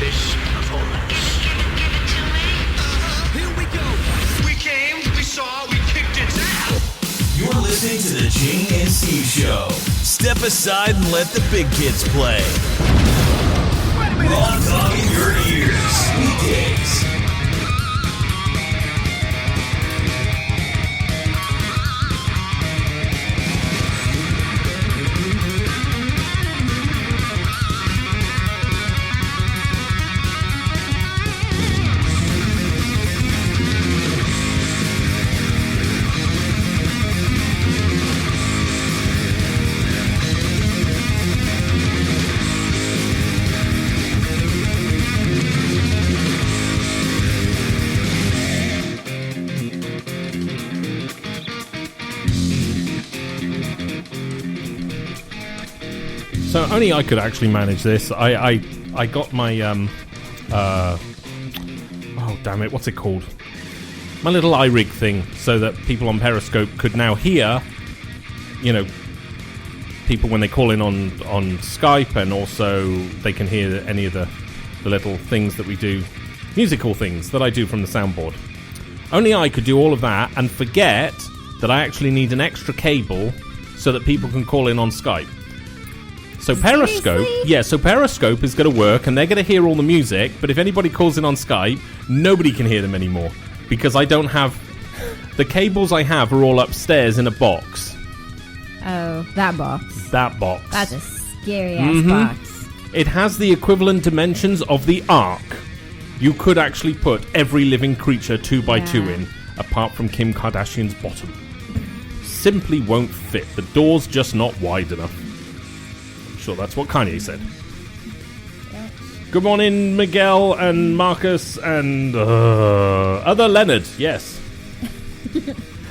this performance. Here we go. We came, we saw, we kicked its ass. You're listening to the Gene and Steve Show. Step aside and let the big kids play. Raw dog in your ears. Weekdays. So only I could actually manage this. I got my oh damn it, what's it called? My little iRig thing, so that people on Periscope could now hear, you know, people when they call in on Skype, and also they can hear any of the little things that we do, musical things that I do from the soundboard. Only I could do all of that and forget that I actually need an extra cable so that people can call in on Skype. So Periscope, Periscope is going to work, and they're going to hear all the music, but if anybody calls in on Skype, nobody can hear them anymore, because I don't have... The cables I have are all upstairs in a box. Oh, that box. That box. That's a scary-ass box. It has the equivalent dimensions of the Ark. You could actually put every living creature 2x2 in, apart from Kim Kardashian's bottom. Simply won't fit. The door's just not wide enough. Sure, that's what Kanye said. Yeah. Good morning, Miguel and Marcus and other Leonard. Yes.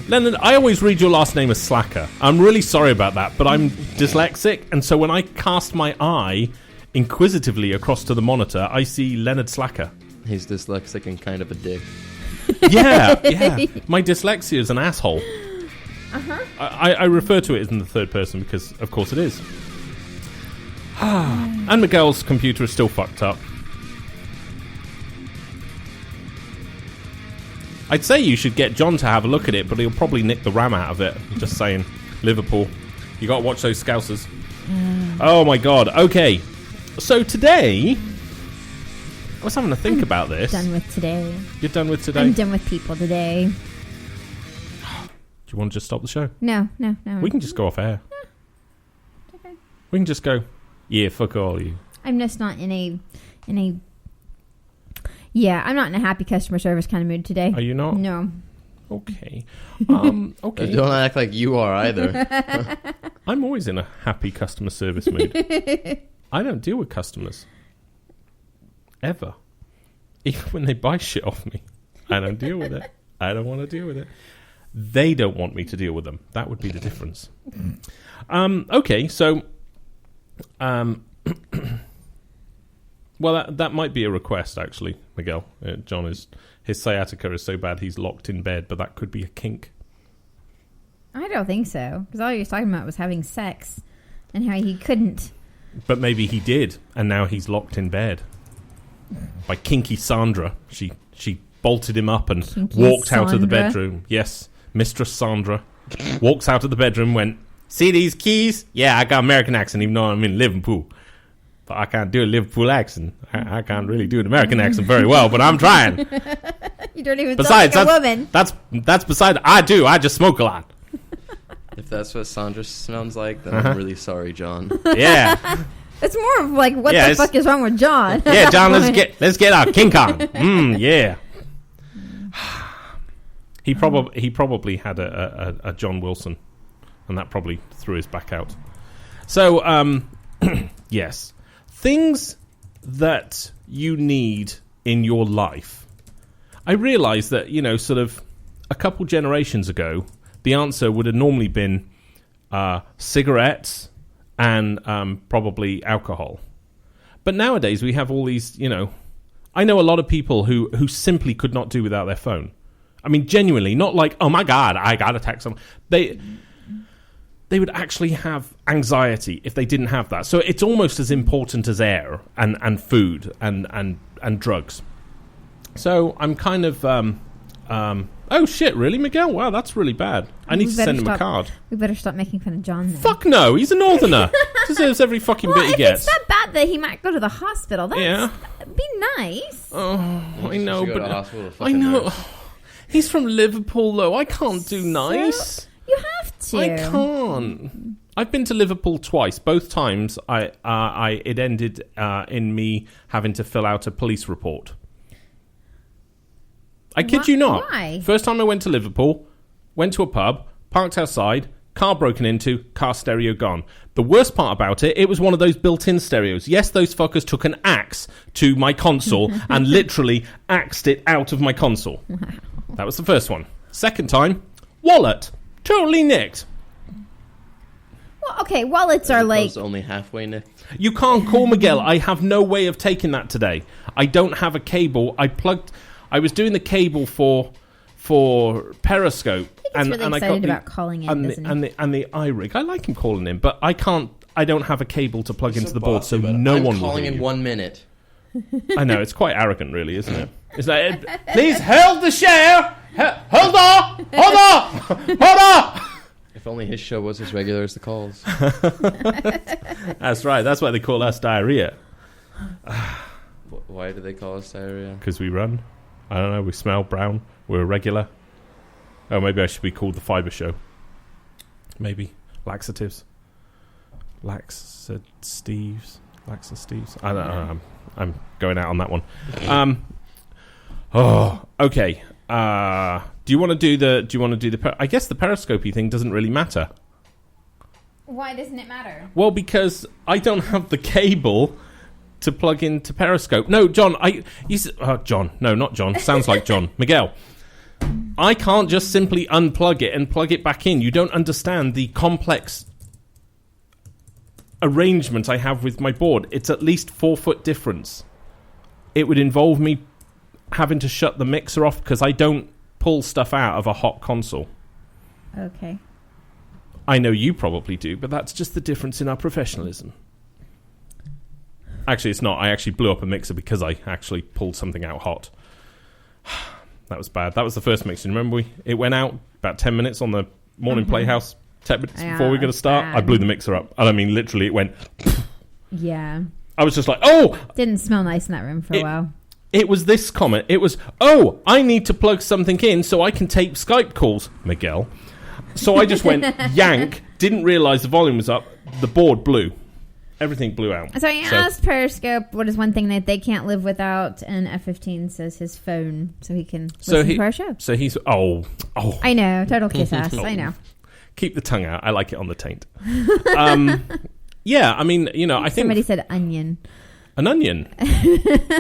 Leonard, I always read your last name as Slacker. I'm really sorry about that, but I'm dyslexic, and so when I cast my eye inquisitively across to the monitor, I see Leonard Slacker. He's dyslexic and kind of a dick. Yeah. My dyslexia is an asshole. Uh-huh. I refer to it in the third person because, of course, it is. And Miguel's computer is still fucked up. I'd say you should get John to have a look at it, but he'll probably nick the RAM out of it. Just saying. Liverpool. You gotta watch those Scousers. Oh my god. Okay. So today... I was having to think about this. Done with today. You're done with today? I'm done with people today. Do you want to just stop the show? No. We can just go off air. Okay. We can just go... Yeah, fuck all you. I'm just not in a yeah, I'm not in a happy customer service kind of mood today. Are you not? No. Okay. Okay. Don't act like you are either. I'm always in a happy customer service mood. I don't deal with customers. Ever. Even when they buy shit off me. I don't deal with it. I don't want to deal with it. They don't want me to deal with them. That would be the difference. Okay, so... well, that might be a request, actually, Miguel. John his sciatica is so bad he's locked in bed, but that could be a kink. I don't think so, because all he was talking about was having sex and how he couldn't. But maybe he did, and now he's locked in bed. By Kinky Sandra. She bolted him up and walked out of the bedroom. Yes, Mistress Sandra walks out of the bedroom, went, "See these keys? Yeah, I got American accent, even though I'm in Liverpool. But I can't do a Liverpool accent. I can't really do an American accent very well, but I'm trying." You don't even sound like a woman. That's beside. I do. I just smoke a lot. If that's what Sandra sounds like, then I'm really sorry, John. Yeah. It's more of like, what the fuck is wrong with John? Yeah, John, let's get our King Kong. Yeah. He probably had a John Wilson, and that probably threw his back out. So, yes. Things that you need in your life. I realise that, sort of a couple generations ago, the answer would have normally been cigarettes and probably alcohol. But nowadays we have all these, I know a lot of people who simply could not do without their phone. I mean, genuinely, not like, oh my God, I got to text someone. They would actually have anxiety if they didn't have that. So it's almost as important as air and food and and drugs. So I'm kind of oh shit, really, Miguel? Wow, that's really bad. I need to send him a card. We better stop making fun of John then. Fuck no, he's a northerner. Deserves every fucking bit he if gets. it's that bad that he might go to the hospital, that'd be nice. Oh, I know, Go to but the hospital to I fucking know. nurse. He's from Liverpool, though. I can't do nice. So, you have to. I can't. I've been to Liverpool twice. Both times, it ended in me having to fill out a police report. I kid you not. Why? First time I went to Liverpool, went to a pub, parked outside, car broken into, car stereo gone. The worst part about it, it was one of those built-in stereos. Yes, those fuckers took an axe to my console and literally axed it out of my console. Wow. That was the first one. Second time, wallet. Totally nicked. Well, okay, wallets are like... only halfway nicked. You can't call Miguel. I have no way of taking that today. I don't have a cable. I was doing the cable for Periscope. He's really excited about calling in, doesn't he? And the iRig. I like him calling in, but I don't have a cable to plug into the board, so I'm no one will calling hear in you. 1 minute. I know, it's quite arrogant, really, isn't it? It's like, please hold the share! Hold on! Hold on! Hold on! If only his show was as regular as the calls. That's right, that's why they call us diarrhea. Why do they call us diarrhea? Because we run. I don't know, we smell brown. We're irregular. Oh, maybe I should be called the Fibre Show. Maybe. Laxatives. Laxatives. I don't know. I'm going out on that one. Okay. Do you want to do the? I guess the periscopy thing doesn't really matter. Why doesn't it matter? Well, because I don't have the cable to plug into Periscope. No, John. John. No, not John. Sounds like John. Miguel. I can't just simply unplug it and plug it back in. You don't understand the complex arrangement I have with my board. It's at least 4 foot difference. It would involve me having to shut the mixer off because I don't pull stuff out of a hot console. Okay. I know you probably do, but that's just the difference in our professionalism. Actually, it's not. I actually blew up a mixer because I actually pulled something out hot. That was bad. That was the first mixer. Remember, it went out about 10 minutes on the morning Playhouse. 10 minutes before we were going to start, I blew the mixer up. And I mean, literally, it went... Yeah. I was just like, oh! Didn't smell nice in that room for a while. It was this comment. It was, oh, I need to plug something in so I can tape Skype calls, Miguel. So I just went, yank, didn't realise the volume was up. The board blew. Everything blew out. So I asked Periscope what is one thing that they can't live without, and F15 says his phone, so he can listen to our show. So he's... Oh. I know, total kiss ass, I know. Keep the tongue out. I like it on the taint. Yeah, I mean, I think... Somebody said onion. An onion?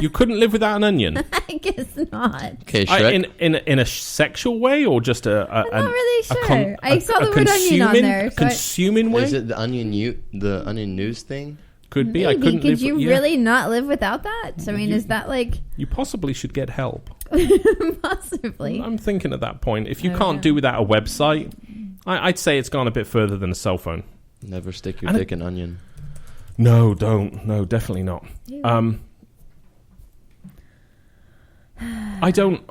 You couldn't live without an onion? I guess not. Okay, Shrek. In a sexual way, or just a... I'm not really sure. I saw the word onion on there. Consuming way? Is it the onion news thing? Could be. Maybe. I couldn't Could live... you really not live without that? I mean, is that like... You possibly should get help. Possibly. I'm thinking at that point, if you can't do without a website, I'd say it's gone a bit further than a cell phone. Never stick your dick in onion. No, don't. No, definitely not. I don't...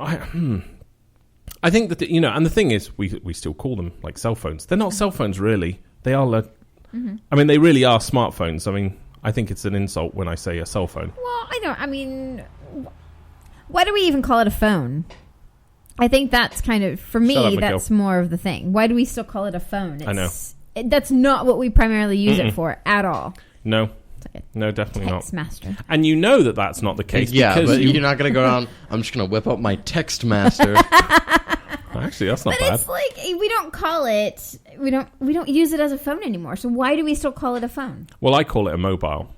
I think that, and the thing is, we still call them like cell phones. They're not cell phones, really. They are... I mean, they really are smartphones. I mean, I think it's an insult when I say a cell phone. Well, why do we even call it a phone? I think that's kind of, for me, that's more of the thing. Why do we still call it a phone? I know. That's not what we primarily use it for at all. No. No, definitely not. Text master. And that's not the case. Yeah, because but you're not going to go around, I'm just going to whip up my text master. Actually, that's not but bad. It's like, we don't call it, we don't use it as a phone anymore. So why do we still call it a phone? Well, I call it a mobile.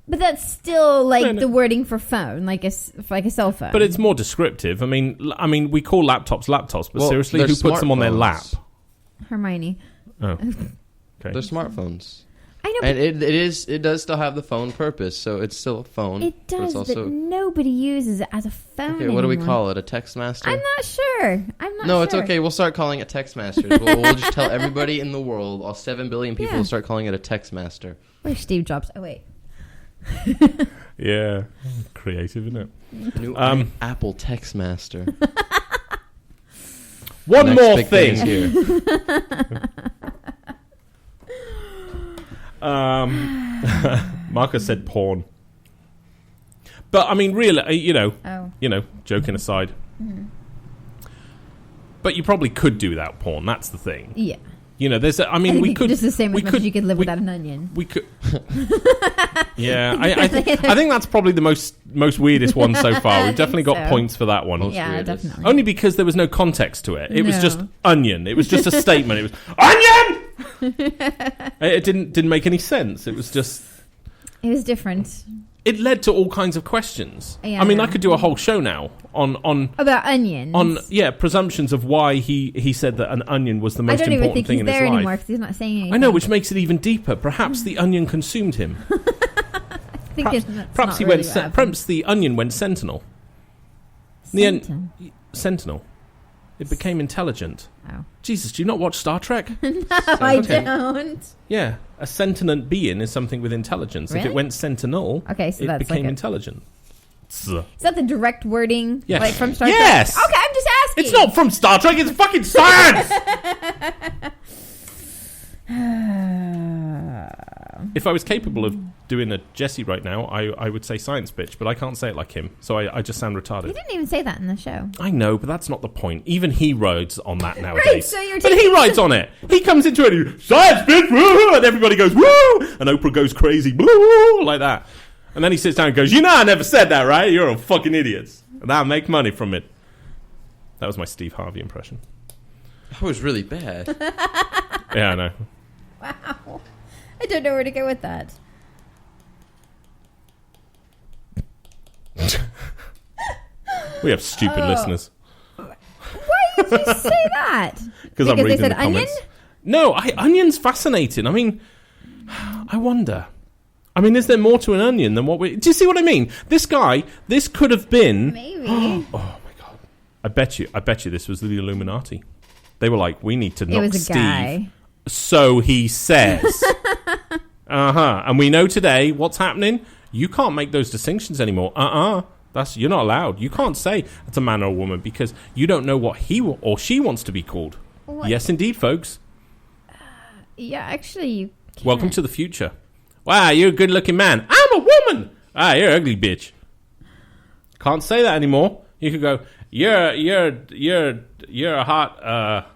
But that's still like the wording for phone, like a cell phone. But it's more descriptive. I mean, we call laptops, but seriously, who puts them on their lap? Hermione. Oh, okay. They're smartphones. I know, and it does still have the phone purpose, so it's still a phone. It does, but nobody uses it as a phone. Okay, what do we call it? A text master? I'm not sure. No, it's okay. We'll start calling it text masters. We'll just tell everybody in the world, all 7 billion people, will start calling it a text master. Where's Steve Jobs? Oh wait. Yeah, creative, isn't it? New Apple Textmaster. One Next more big thing thing. is here. Marcus said porn. But I mean, really, Oh. Joking aside. But you probably could do without porn. That's the thing. Yeah. There's. I think we could just the same as much as you could live without an onion. We could. Yeah, I think that's probably the most weirdest one so far. We've definitely got points for that one. Yeah, weirdest. definitely. Only because there was no context to it. It was No. just onion. It was just a statement. It was onion. It didn't make any sense. It was just. It was different. It led to all kinds of questions. Yeah. I mean, I could do a whole show now on About onions. presumptions of why he said that an onion was the most I don't even important think thing he's in his there life. anymore because he's not saying anything. I know, which makes it even deeper. Perhaps the onion consumed him. I think Perhaps, that's perhaps not he really went. what happened. Perhaps the onion went sentinel. The sentinel. It became intelligent. Oh. Jesus, do you not watch Star Trek? I Okay. don't. Yeah, a sentient being is something with intelligence. If Really? it went sentinel, Okay, so it that's became like intelligent. Is that the direct wording? Yes. Like from Star Yes! Trek? Okay, I'm just asking. It's not from Star Trek. It's fucking science. If I was capable of doing a Jesse right now, I would say science bitch, but I can't say it like him, so I just sound You retarded. didn't even say that in the show. I know, but that's not the point. Even he rides on that nowadays. Right, so you're but he taking- rides on it. He comes into it, and science bitch, woo, and everybody goes woo, and Oprah goes crazy, woo, like that. And then he sits down and goes, I never said that, right? You're a fucking idiots. And I'll make money from it. That was my Steve Harvey impression. That was really bad. Yeah, I know. Wow. I don't know where to go with that. We have stupid listeners. Why did you say that? Because I'm they reading said the comments. onion? No, onion's fascinating. I mean, I wonder. I mean, is there more to an onion than what we... Do you see what I mean? This guy, this could have been... Maybe. Oh, my God. I bet you this was the Illuminati. They were like, we need to It knock was a Steve. guy. So he says. And we know today what's happening. You can't make those distinctions anymore. You're not allowed. You can't say it's a man or a woman because you don't know what he or she wants to be called. What? Yes, indeed, folks. Yeah, actually, you can't. Welcome to the future. Wow, you're a good-looking man. I'm a woman. You're an ugly bitch. Can't say that anymore. You could go, you're a hot.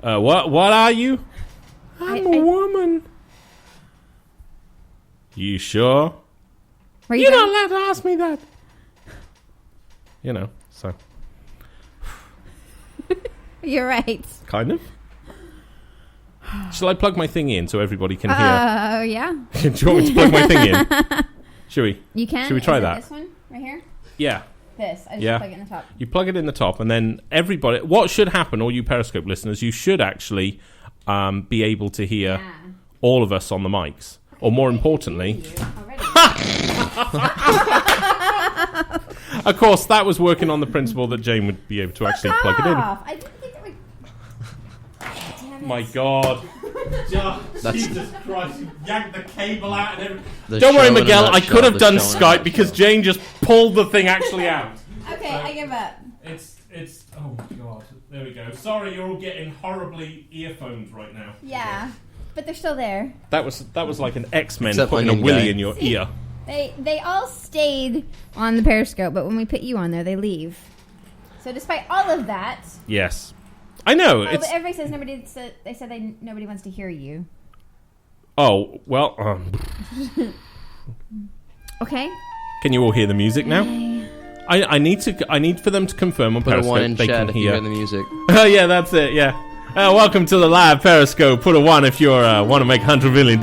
What are you? I'm a woman. You sure? Were You're not going- allowed to ask me that. So You're right. kind of. Shall I plug my thing in so everybody can hear? Yeah. Do you want me to plug my thing in? Should we? You can. Should we try Is it that? This one right here. Yeah. This. I just Yeah. plug it in the top. You plug it in the top, and then everybody... What should happen, all you Periscope listeners, you should actually be able to hear all of us on the mics. Or more importantly... Of course, that was working on the principle that Jane would be able to actually plug it in. I didn't think that would... Damn it. My God. That's- Jesus Christ, you yanked the cable out and everything. The Don't worry, show in a Miguel, I nutshell, could have the done show in a Skype because nutshell. Jane just pulled the thing actually out. Okay, I give up. It's oh my God. There we go. Sorry, you're all getting horribly earphones right now. Yeah. But they're still there. That was like an X-Men Except putting a Onion willy Guy. in your See? ear. They all stayed on the Periscope, but when we put you on there, they leave. So despite all of that... Yes. I know. Oh, It's but everybody says nobody wants to hear you. Oh, well, Okay? can you all hear the music now? I need for them to confirm on Put a one Periscope in they chat can if you hear. hear the music. Oh yeah, that's it. Yeah. Welcome to the live Periscope. Put a 1 if you want to make $100 million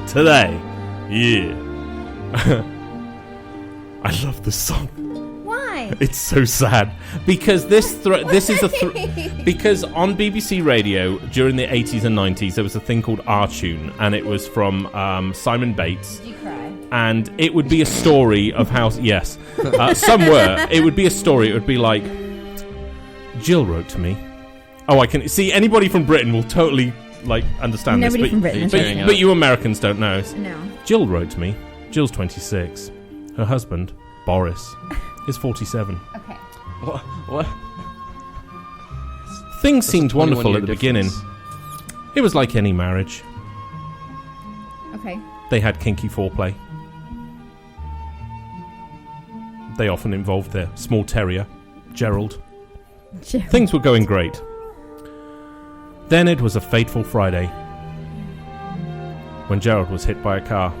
today. Yeah. I love this song. Why? It's so sad because this is because on BBC Radio during the 80s and 90s there was a thing called R-Tune, and it was from Simon Bates. Did you cry? And it would be a story of how... Yes. Some were. It would be a story. It would be like... Jill wrote to me. Oh, I can... See, anybody from Britain will totally, understand Nobody this. from Britain. Are you tearing But up? you Americans don't know. No. Jill wrote to me. Jill's 26. Her husband, Boris, is 47. Okay. What? Things seemed 21 wonderful year at the beginning. It was like any marriage. Okay. They had kinky foreplay. They often involved their small terrier, Gerald. Things were going great. Then it was a fateful Friday when Gerald was hit by a car.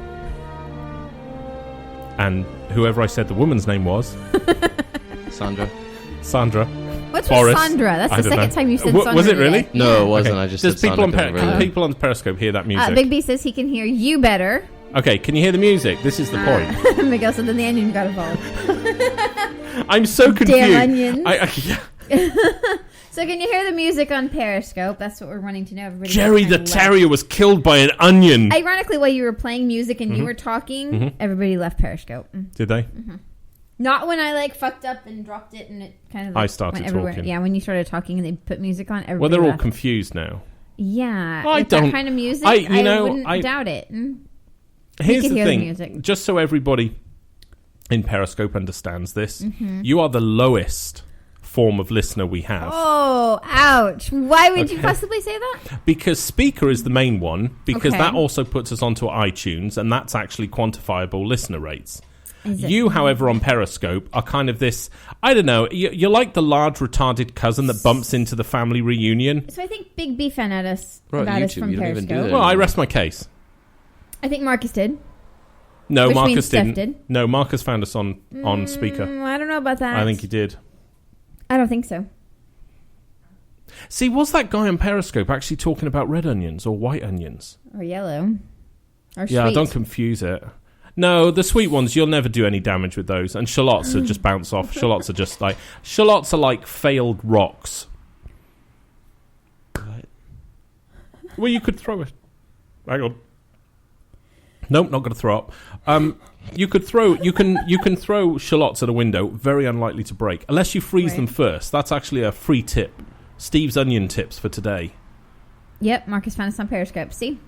And whoever I said the woman's name was... Sandra. What's Boris, with Sandra? That's the second time you said Sandra. Was it really? Today. No, it wasn't. Okay. I just Does said people Sandra. can people on Periscope hear that music? Big B says he can hear you better. Okay, can you hear the music? This is the point. Miguel said then the onion got involved. I'm so confused. Damn onions. Yeah. So can you hear the music on Periscope? That's what we're wanting to know. Everybody Jerry the left. terrier was killed by an onion. Ironically, while you were playing music and you were talking, everybody left Periscope. Did they? Not when I fucked up and dropped it and it kind of I started went everywhere. talking. Yeah, when you started talking and they put music on, everybody Well, they're all left. confused now. Yeah, I with don't- that kind of music. I wouldn't doubt it. Here's can the hear the thing, music. just so everybody in Periscope understands this, Mm-hmm. you are the lowest form of listener we have. Oh, ouch! Why would you possibly say that? Because Speaker is the main one, because Okay. that also puts us onto iTunes, and that's actually quantifiable listener rates. Is it? You, however, on Periscope are kind of this, I don't know, you're like the large retarded cousin that bumps into the family reunion. So I think Big B found out us Bro, about us YouTube, from you don't even do Periscope. that. Well, I rest my case. I think Marcus did. No, Which Marcus means Steph didn't. did. No, Marcus found us on Speaker. I don't know about that. I think he did. I don't think so. See, was that guy on Periscope actually talking about red onions or white onions? Or yellow. Or Yeah, sweet. don't confuse it. No, the sweet ones, you'll never do any damage with those. And shallots are just bounce off. Shallots are just like... Shallots are like failed rocks. What? Well, you could throw it. Hang on. Nope, not going to throw up. You can throw shallots at a window, very unlikely to break, unless you freeze them first. That's actually a free tip. Steve's onion tips for today. Yep, Marcus found us on Periscope. See?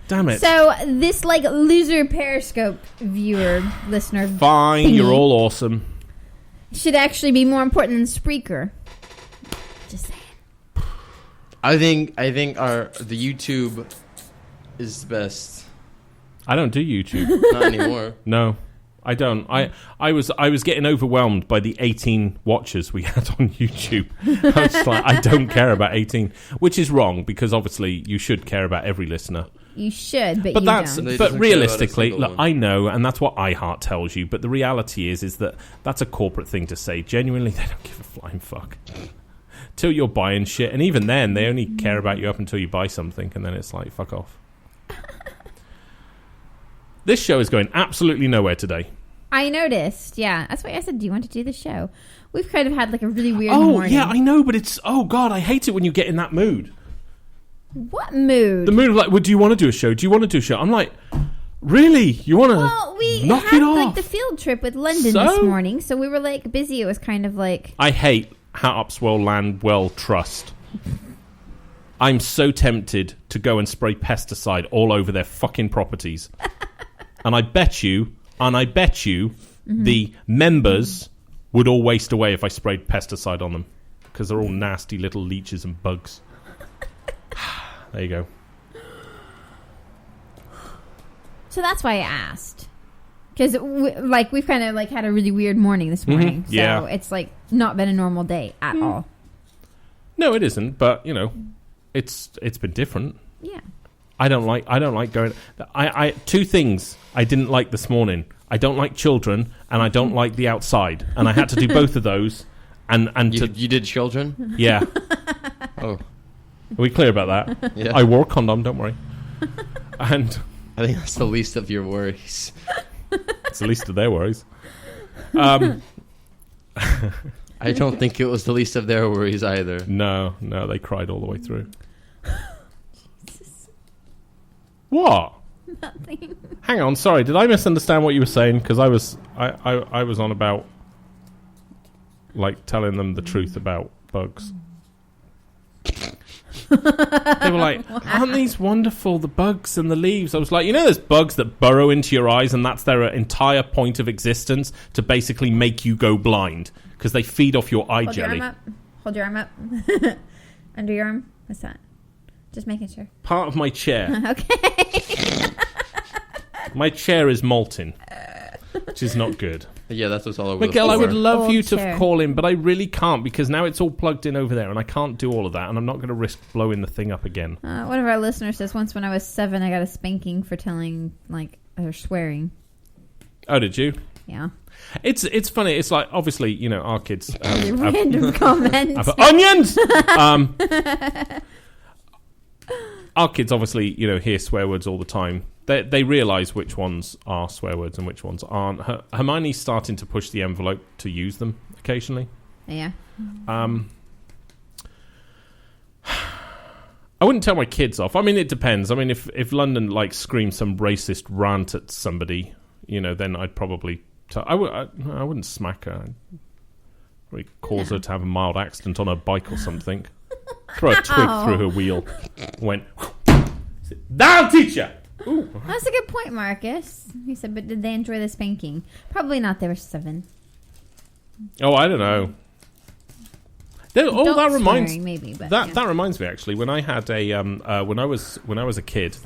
Damn it. So this loser Periscope viewer, listener Fine, thingy you're all awesome. should actually be more important than Spreaker. Just saying. I think the YouTube is the best. I don't do YouTube. Not anymore. No, I don't. I was getting overwhelmed by the 18 watchers we had on YouTube. I was like, I don't care about 18, which is wrong because obviously you should care about every listener. You should, but But you that's don't. They but doesn't care about a realistically, single look, one. I know, and that's what iHeart tells you. But the reality is that that's a corporate thing to say. Genuinely, they don't give a flying fuck till you're buying shit, and even then, they only care about you up until you buy something, and then it's like fuck off. This show is going absolutely nowhere today. I noticed. Yeah, that's why I said, "Do you want to do the show?" We've kind of had a really weird Oh morning. yeah, I know, but it's God, I hate it when you get in that mood. What mood? The mood of like, well, do you want to do a show? Do you want to do a show? I'm like, really? You want to Well, we knock had it off? the field trip with London So? this morning, so we were busy. It was kind of like I hate Harpswell Landwell Trust. I'm so tempted to go and spray pesticide all over their fucking properties. And I bet you, the members would all waste away if I sprayed pesticide on them. Because they're all nasty little leeches and bugs. There you go. So that's why I asked. Because we've kind of had a really weird morning this morning. So yeah. it's not been a normal day at all. No, it isn't. But it's been different. Yeah. I don't like going. I two things I didn't like this morning. I don't like children, and I don't like the outside. And I had to do both of those. And You did children? yeah. Oh, Are we clear about that? yeah. I wore a condom. Don't worry. And I think that's the least of your worries. it's the least of their worries. I don't think it was the least of their worries either. No, they cried all the way through. What? Nothing. Hang on, sorry. Did I misunderstand what you were saying? Because I was on about telling them the truth about bugs. They were like, aren't these wonderful, the bugs and the leaves? I was like, there's bugs that burrow into your eyes and that's their entire point of existence, to basically make you go blind, because they feed off your eye jelly. Hold your arm up. Under your arm. What's that? Just making sure. Part of my chair. Okay. My chair is molten, which is not good. Yeah, that's what's all over Miguel, the I floor. would love Old you to chair. call in, but I really can't, because now it's all plugged in over there, and I can't do all of that, and I'm not going to risk blowing the thing up again. One of our listeners says, once when I was 7, I got a spanking for telling, or swearing. Oh, did you? Yeah. It's funny. It's like, obviously, our kids Random comment. onions. Our kids obviously, hear swear words all the time. They realise which ones are swear words and which ones aren't. Hermione's starting to push the envelope to use them occasionally. Yeah. I wouldn't tell my kids off. I mean, it depends. I mean, if London screams some racist rant at somebody, then I'd probably I wouldn't smack her. I'd probably cause her to have a mild accident on her bike or something. Throw a twig through her wheel. Went down, teacher. Ooh. That's a good point, Marcus. He said, but did they enjoy the spanking? Probably not. They were 7. Oh, I don't know. That reminds swearing, maybe, but that reminds me actually. When I had when I was a kid,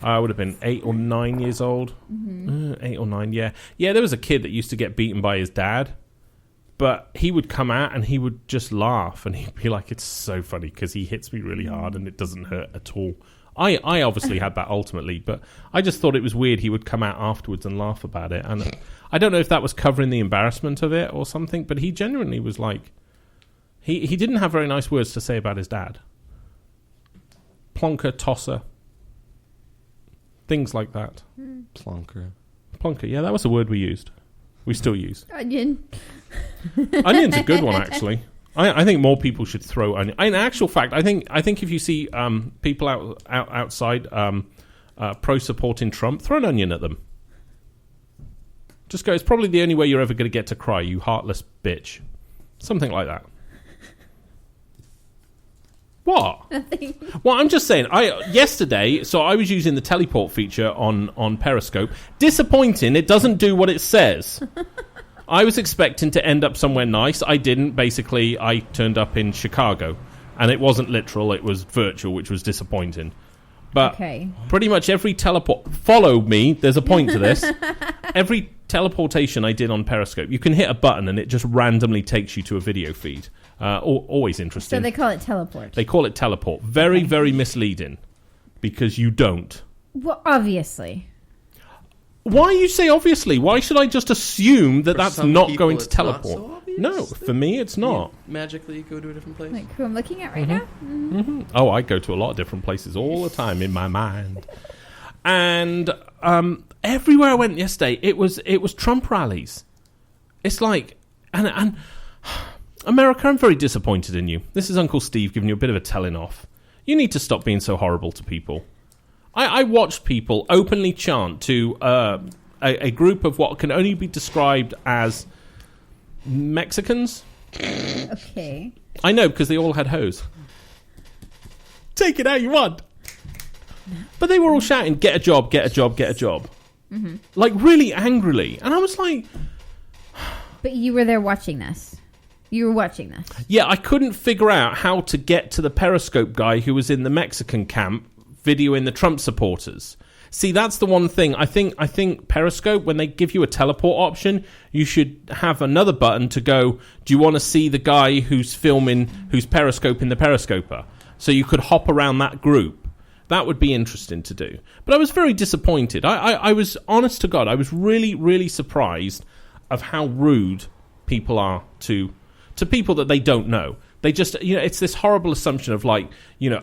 I would have been 8 or 9 years old. 8 or 9, yeah. There was a kid that used to get beaten by his dad, but he would come out and he would just laugh, and he'd be like, "It's so funny because he hits me really hard and it doesn't hurt at all." I obviously had that ultimately, but I just thought it was weird he would come out afterwards and laugh about it. And I don't know if that was covering the embarrassment of it or something, but he genuinely was like, he didn't have very nice words to say about his dad. Plonker, tosser, things like that. Plonker, yeah, that was a word we used. We still use. Onion. Onion's a good one, actually. I think more people should throw onion. In actual fact, I think if you see people outside pro-supporting Trump, throw an onion at them. Just go, it's probably the only way you're ever going to get to cry, you heartless bitch. Something like that. What? Nothing. Well, I'm just saying, yesterday, so I was using the teleport feature on Periscope. Disappointing, it doesn't do what it says. I was expecting to end up somewhere nice. I didn't. Basically, I turned up in Chicago. And it wasn't literal, it was virtual, which was disappointing. But pretty much every follow me, there's a point to this. Every teleportation I did on Periscope, you can hit a button and it just randomly takes you to a video feed. Always interesting. So they call it teleport. They call it teleport. Very, very misleading. Because you don't. Well, obviously. Why you say obviously? Why should I just assume that that's not going to it's not teleport? so obvious. No, for me it's not. You magically go to a different place. Like who I'm looking at right now? Mm-hmm. Oh, I go to a lot of different places all the time in my mind. And everywhere I went yesterday, it was Trump rallies. It's like, and America, I'm very disappointed in you. This is Uncle Steve giving you a bit of a telling off. You need to stop being so horrible to people. I watched people openly chant to a group of what can only be described as Mexicans. Okay. I know, because they all had hose. Take it how you want. But they were all shouting, "Get a job, get a job, get a job." Mm-hmm. Like, really angrily. And I was like... But you were there watching this. You were watching this. Yeah, I couldn't figure out how to get to the Periscope guy who was in the Mexican camp videoing the Trump supporters. See, that's the one thing. I think Periscope, when they give you a teleport option, you should have another button to go, do you want to see the guy who's filming, who's Periscoping the Periscoper? So you could hop around that group. That would be interesting to do. But I was very disappointed. I was, honest to God, I was really, really surprised of how rude people are to people that they don't know. They just, it's this horrible assumption of like,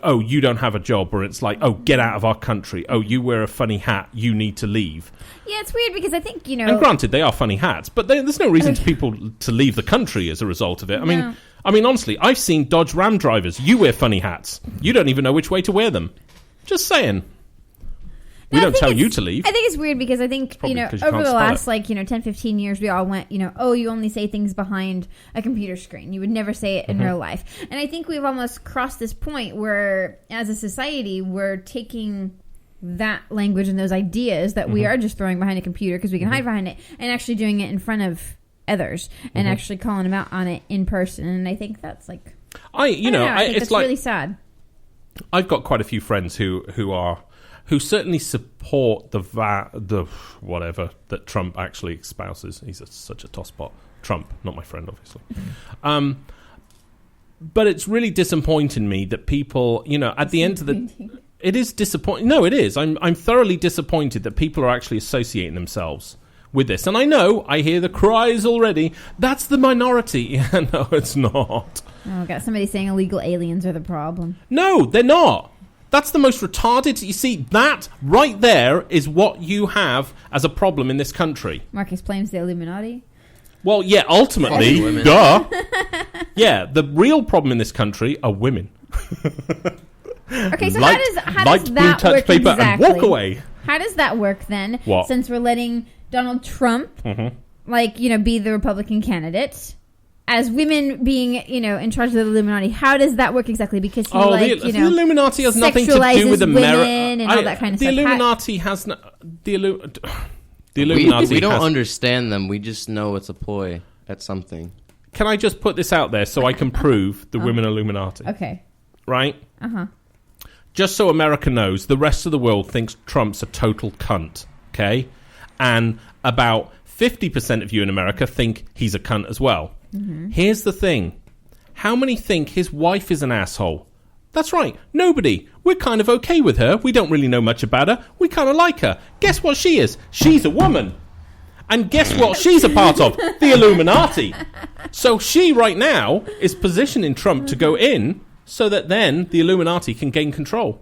oh, you don't have a job, or it's like, oh, get out of our country. Oh, you wear a funny hat, you need to leave. Yeah, it's weird because I think, And granted, they are funny hats, but there's no reason for people to leave the country as a result of it. I mean, honestly, I've seen Dodge Ram drivers. You wear funny hats. You don't even know which way to wear them. Just saying. We don't tell you to leave. I think it's weird because I think, Probably 'cause you over can't the spell last, it. 10, 15 years, we all went, oh, you only say things behind a computer screen. You would never say it in real life. And I think we've almost crossed this point where, as a society, we're taking that language and those ideas that we are just throwing behind a computer because we can hide behind it, and actually doing it in front of others and actually calling them out on it in person. And I think that's I think that's really sad. I've got quite a few friends who certainly support the whatever that Trump actually espouses. He's such a tosspot. Trump, not my friend, obviously. But it's really disappointing me that people, at the end of the... It is disappointing. No, it is. I'm thoroughly disappointed that people are actually associating themselves with this. And I hear the cries already. That's the minority. Yeah, no, it's not. Oh, got somebody saying illegal aliens are the problem. No, they're not. That's the most retarded. You see, that right there is what you have as a problem in this country. Marcus blames the Illuminati. Well, yeah, ultimately, duh. Yeah, the real problem in this country are women. Okay, so how does that work paper exactly? And walk away. How does that work then? What? Since we're letting Donald Trump, be the Republican candidate, as women being, in charge of the Illuminati, how does that work exactly? Because he, the Illuminati has nothing to do with America and all that kind of stuff. The Illuminati has the Illuminati. We don't understand them. We just know it's a ploy at something. Can I just put this out there so I can prove the women Illuminati? Okay. Right? Just so America knows, the rest of the world thinks Trump's a total cunt, okay? And about 50% of you in America think he's a cunt as well. Here's the thing. How many think his wife is an asshole? That's right, nobody. We're kind of okay with her. We don't really know much about her. We kind of like her. Guess what she is? She's a woman. And guess what she's a part of? The Illuminati. So she, right now, is positioning Trump to go in so that then the Illuminati can gain control.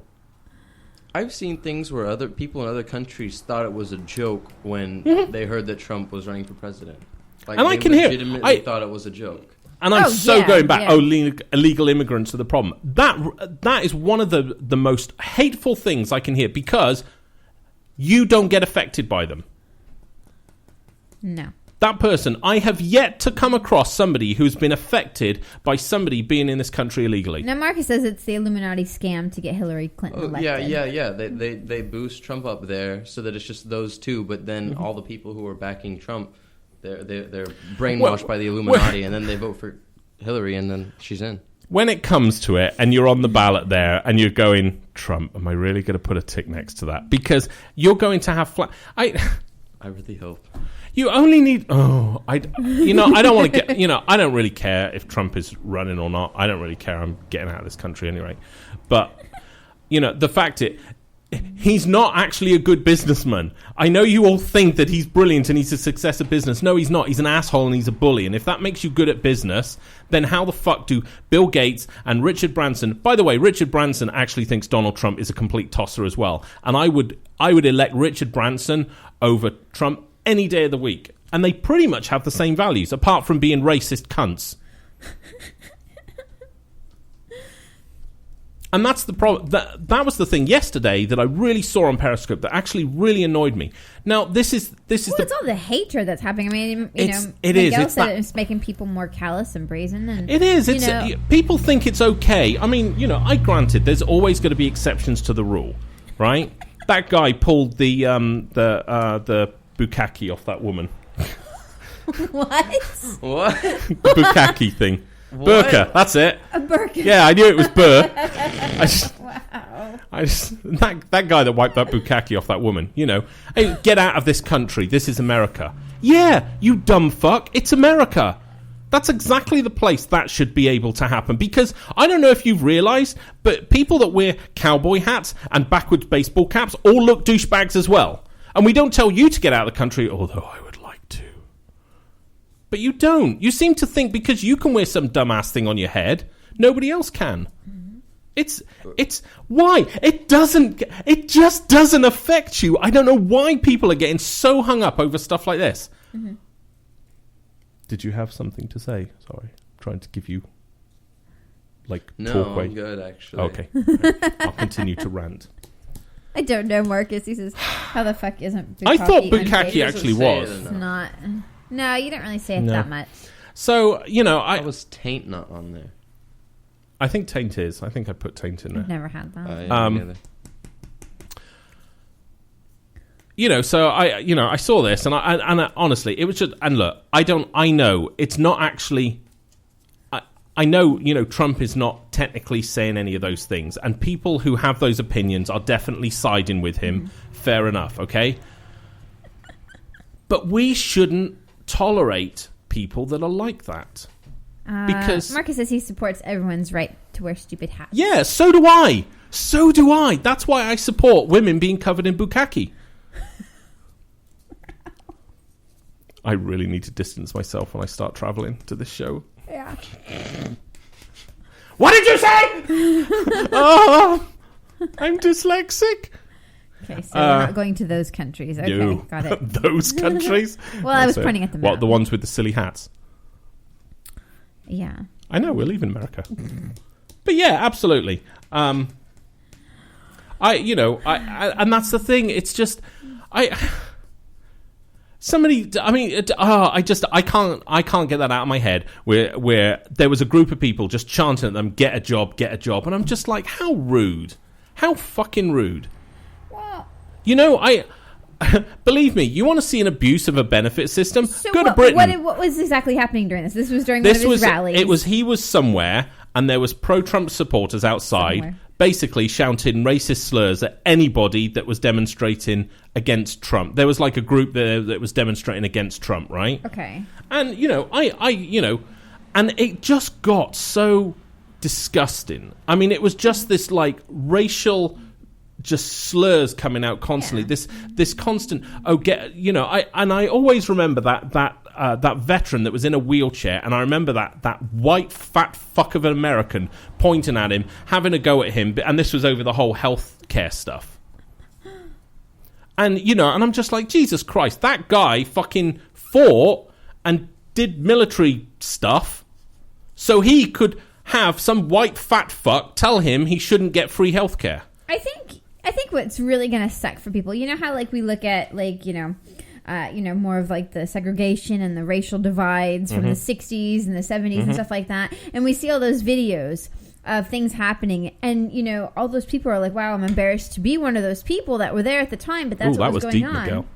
I've seen things where other people in other countries thought it was a joke when they heard that Trump was running for president. And I can hear... I thought it was a joke. And I'm going back, illegal immigrants are the problem. That is one of the most hateful things I can hear because you don't get affected by them. No. That person, I have yet to come across somebody who's been affected by somebody being in this country illegally. Now, Marcus says it's the Illuminati scam to get Hillary Clinton elected. Yeah. They boost Trump up there so that it's just those two, but then all the people who are backing Trump, they're brainwashed by the Illuminati, and then they vote for Hillary, and then she's in. When it comes to it, and you're on the ballot there, and you're going, Trump, am I really going to put a tick next to that? Because you're going to have I really hope. You only need... I don't want to get... I don't really care if Trump is running or not. I don't really care. I'm getting out of this country anyway. But, the fact he's not actually a good businessman. I know you all think that he's brilliant and he's a success at business. No, he's not. He's an asshole and he's a bully. And if that makes you good at business, then how the fuck do Bill Gates and Richard Branson... By the way, Richard Branson actually thinks Donald Trump is a complete tosser as well. And I would elect Richard Branson over Trump any day of the week. And they pretty much have the same values, apart from being racist cunts. And that's the problem. That was the thing yesterday that I really saw on Periscope that actually really annoyed me. Now, this is it's all the hatred that's happening. I mean, it's making people more callous and brazen. And it is. People think it's okay. I mean, I granted there's always going to be exceptions to the rule, right? That guy pulled the bukkake off that woman. What? The bukkake thing. What? Burqa, that's it. A burqa. Yeah, I knew it was burr. Wow. That guy that wiped that bukkake off that woman, hey, get out of this country. This is America. Yeah, you dumb fuck. It's America. That's exactly the place that should be able to happen. Because I don't know if you've realised, but people that wear cowboy hats and backwards baseball caps all look douchebags as well. And we don't tell you to get out of the country, although I would like to. But you don't. You seem to think because you can wear some dumbass thing on your head, nobody else can. Mm-hmm. It's why? It just doesn't affect you. I don't know why people are getting so hung up over stuff like this. Mm-hmm. Did you have something to say? Sorry. I'm trying to give you No, I'm good, actually. Okay. I'll continue to rant. I don't know, Marcus. He says, how the fuck isn't I thought bukkake bukkake unfaded? actually Say was. it It's enough. not. No, you don't really say it No. that much. So, That was taint not on there. I think taint is. I think I put taint in there. I've never had that. Yeah, me neither. So I saw this and I honestly, it was just, and look, I know it's not actually, I know, Trump is not technically saying any of those things, and people who have those opinions are definitely siding with him. Fair enough, okay? But we shouldn't tolerate people that are like that. Because Marcus says he supports everyone's right to wear stupid hats. yeah, so do I. So do I. That's why I support women being covered in bukkake. I really need to distance myself when I start traveling to this show. Yeah. What did you say? Oh, I'm dyslexic. Okay, so we're not going to those countries. Okay, No. got it. Those countries. Well, I was So, pointing at the map. What, the ones with the silly hats? Yeah. I know, we're leaving America. But yeah, absolutely. And that's the thing. It's just, I can't get that out of my head where there was a group of people just chanting at them, get a job, and I'm just like, how rude. How fucking rude. Well, Believe me, you want to see an abuse of a benefit system? so Go to Britain. What was exactly happening during this? This was during one of his rallies. He was somewhere, and there was pro-Trump supporters outside, Somewhere. basically shouting racist slurs at anybody that was demonstrating against Trump. There was like a group there that was demonstrating against Trump, right? Okay. And and it just got so disgusting. I mean, it was just this like racial just slurs coming out constantly. Yeah. This constant I always remember that veteran that was in a wheelchair, and I remember that white fat fuck of an American pointing at him, having a go at him, and this was over the whole healthcare stuff. And and I'm just like, Jesus Christ, that guy fucking fought and did military stuff so he could have some white fat fuck tell him he shouldn't get free healthcare. I think what's really going to suck for people, how like we look at like, more of like the segregation and the racial divides from the 60s and the 70s and stuff like that. And we see all those videos of things happening. And, all those people are like, wow, I'm embarrassed to be one of those people that were there at the time. But that's what was going deep, on. Miguel.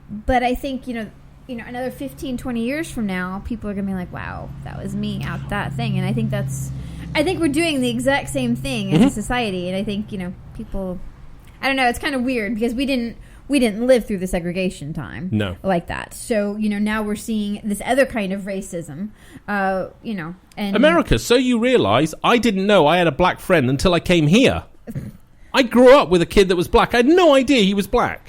But I think, another 15, 20 years from now, people are going to be like, wow, that was me out that thing. And I think we're doing the exact same thing as a society. And I think, people, I don't know, it's kind of weird because we didn't live through the segregation time. No. Like that. So, now we're seeing this other kind of racism, and America, so you realize I didn't know I had a black friend until I came here. I grew up with a kid that was black. I had no idea he was black.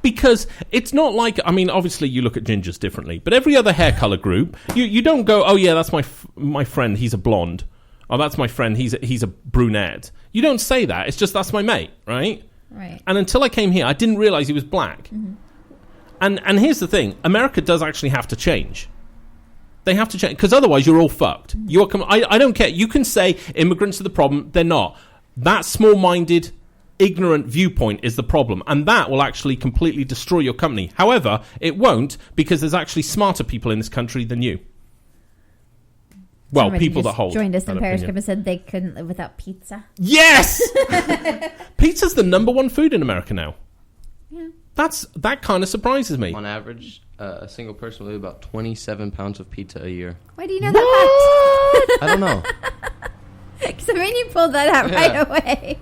Because it's not like, obviously you look at gingers differently, but every other hair color group, you don't go, oh yeah, that's my friend, he's a blonde. Oh, that's my friend, he's a brunette. You don't say that. It's just, that's my mate, right? Right. And until I came here, I didn't realize he was black. And here's the thing. America does actually have to change. They have to change, because otherwise you're all fucked. I don't care. You can say immigrants are the problem. They're not. That small-minded, ignorant viewpoint is the problem, and that will actually completely destroy your company. However, it won't, because there's actually smarter people in this country than you. Well, Somebody people that just hold joined us in that Periscope opinion. and said they couldn't live without pizza. Yes! Pizza's the number one food in America now. Yeah. That kind of surprises me. On average, a single person will eat about 27 pounds of pizza a year. Why do you know that I don't know. fact? Because I mean, you pulled that out right away.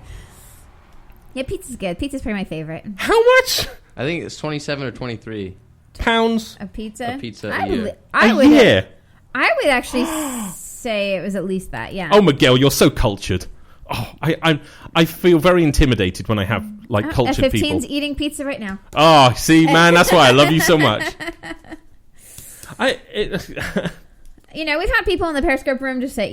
Yeah, pizza's good. Pizza's probably my favorite. How much? I think it's 27 or 23. Pounds A pizza? A pizza a year. I a would, year? I would actually say it was at least that, yeah. Oh, Miguel, you're so cultured. Oh, I feel very intimidated when I have like cultured F15's people. eating pizza right now. Oh, see, man, that's why I love you so much. We've had people in the Periscope room just say,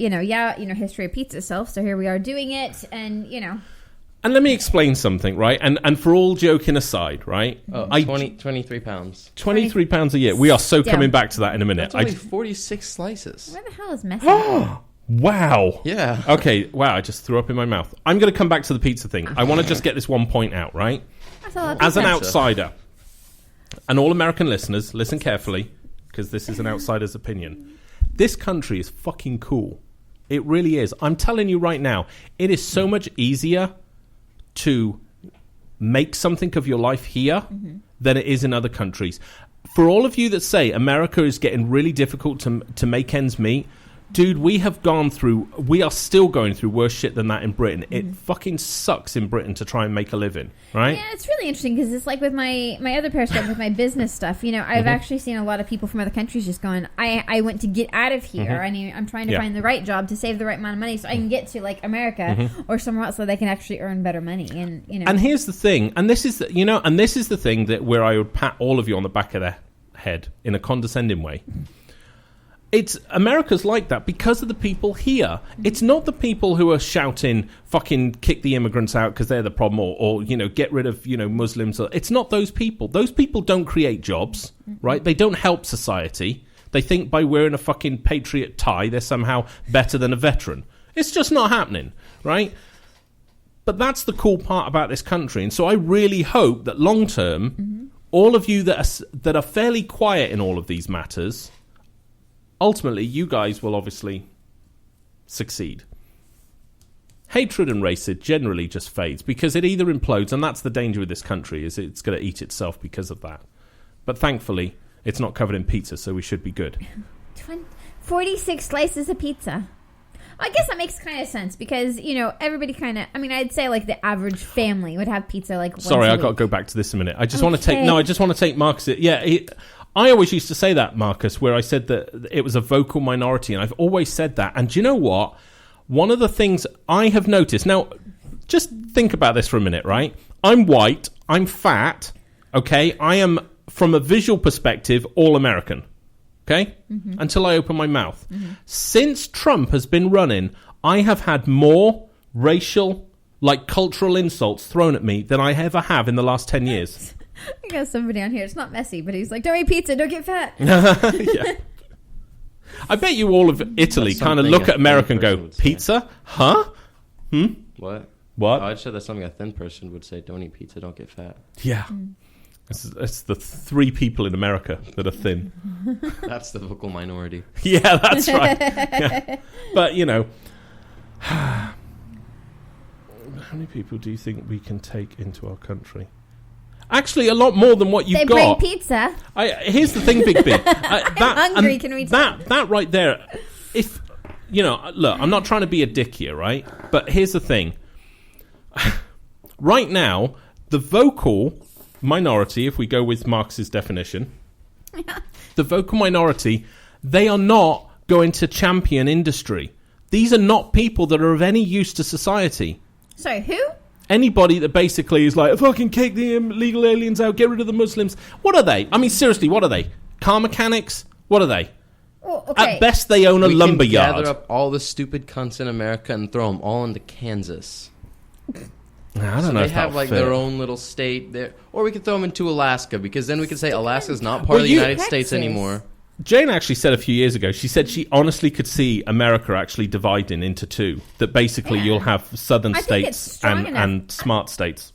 history of pizza itself, so here we are doing it, and, And let me explain something, right? And for all joking aside, right? Oh, 23 pounds. 23 pounds a year. We are so Still. coming back to that in a minute. That's only 46 slices. Where the hell is Messi? Wow. Yeah. Okay, wow, I just threw up in my mouth. I'm going to come back to the pizza thing. I want to just get this one point out, right? That's a lot of As an pizza. outsider, and all American listeners, listen carefully, because this is an outsider's opinion. This country is fucking cool. It really is. I'm telling you right now, it is so much easier to make something of your life here than it is in other countries. For all of you that say America is getting really difficult to make ends meet, dude, we are still going through worse shit than that in Britain. It fucking sucks in Britain to try and make a living, right? Yeah, it's really interesting because it's like with my other periscope with my business stuff. You know, I've actually seen a lot of people from other countries just going, I went to get out of here. I mean, I'm trying to find the right job to save the right amount of money so I can get to like America or somewhere else so they can actually earn better money. And you know, And here's the thing, and this is the thing that where I would pat all of you on the back of the head in a condescending way. It's America's like that because of the people here. It's not the people who are shouting, fucking kick the immigrants out because they're the problem or, you know, get rid of, you know, Muslims. It's not those people. Those people don't create jobs, right? They don't help society. They think by wearing a fucking patriot tie, they're somehow better than a veteran. It's just not happening, right? But that's the cool part about this country. And so I really hope that long term, all of you that are fairly quiet in all of these matters, ultimately, you guys will obviously succeed. Hatred and racism generally just fades because it either implodes, and that's the danger with this country, is it's going to eat itself because of that. But thankfully, it's not covered in pizza, so we should be good. 46 slices of pizza. I guess that makes kind of sense because, you know, everybody kind of, I mean, I'd say like the average family would have pizza like once Sorry, a I've got to week. go back to this a minute. I just want to take Marcus. I always used to say that, Marcus, where I said that it was a vocal minority, and I've always said that. And do you know what? One of the things I have noticed... Now, just think about this for a minute, right? I'm white. I'm fat. Okay? I am, from a visual perspective, all American. Okay? Until I open my mouth. Since Trump has been running, I have had more racial, like cultural insults thrown at me than I ever have in the last 10 years. I got somebody on here. It's not messy, but he's like, don't eat pizza, don't get fat. Yeah. I bet you all of Italy kind of something look a at America and thin go, person would say. pizza? Huh? What? What? Oh, I'd say that's something a thin person would say. Don't eat pizza, don't get fat. Yeah. It's the 3 people in America that are thin. That's the vocal minority. Yeah, that's right. Yeah. But, you know, how many people do you think we can take into our country? Actually, a lot more than what you've They got. bring pizza. Here's the thing, Big Ben. I'm hungry. Can we that right there? If you know, look, I'm not trying to be a dick here, right? But here's the thing. Right now, the vocal minority, if we go with Marx's definition, the vocal minority, they are not going to champion industry. These are not people that are of any use to society. Sorry, who? Anybody that basically is like, fucking kick the illegal aliens out, get rid of the Muslims. What are they? I mean, seriously, what are they? Car mechanics? What are they? Well, okay. At best, they own a We lumber can yard. gather up all the stupid cunts in America and throw them all into Kansas. I don't So know they if have that'll like fit. their own little state there, or we could throw them into Alaska because then we could say Alaska's not part of the you- United States Texas. anymore. Jane actually said a few years ago, she said she honestly could see America actually dividing into 2. That basically Yeah. you'll have southern I think it's states strong enough. and smart states.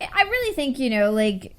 I really think, you know, like,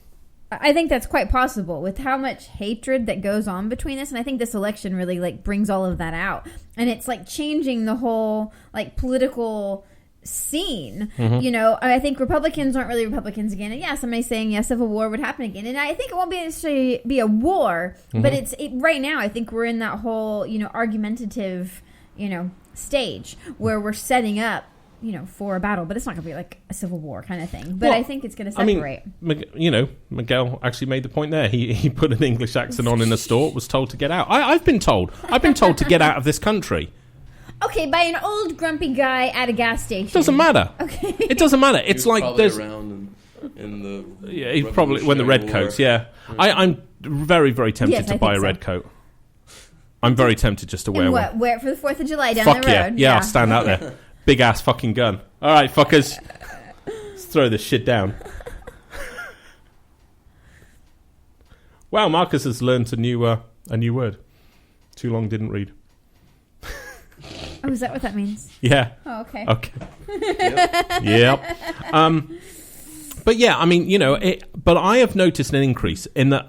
I think that's quite possible with how much hatred that goes on between us. And I think this election really, like, brings all of that out. And it's, like, changing the whole, like, political scene. You know, I think Republicans aren't really Republicans again. And yeah, somebody's saying, yeah, civil war would happen again. And I think it won't necessarily be a war. But right now, I think we're in that whole, you know, argumentative, you know, stage where we're setting up, you know, for a battle, but it's not going to be like a civil war kind of thing. But Well, I think it's going to I separate. mean, you know, Miguel actually made the point there. He put an English accent on in a store, was told to get out. I've been told to get out of this country. Okay, by an old grumpy guy at a gas station. Doesn't matter. Okay. It doesn't matter. It's like there's... around in the Yeah, he's probably when the red coats. Yeah, I'm very, very tempted Yes, to I buy think a so. ret coat. I'm very tempted just to wear And one. what? Wear it for the 4th of July down Fuck the yeah, road. yeah, I'll stand out there, big ass fucking gun. All right, fuckers, let's throw this shit down. Wow, Marcus has learned a new word. Too long didn't read. Oh, is that what that means? Yeah. Oh, okay. Okay. Yep. But yeah, I mean, but I have noticed an increase in that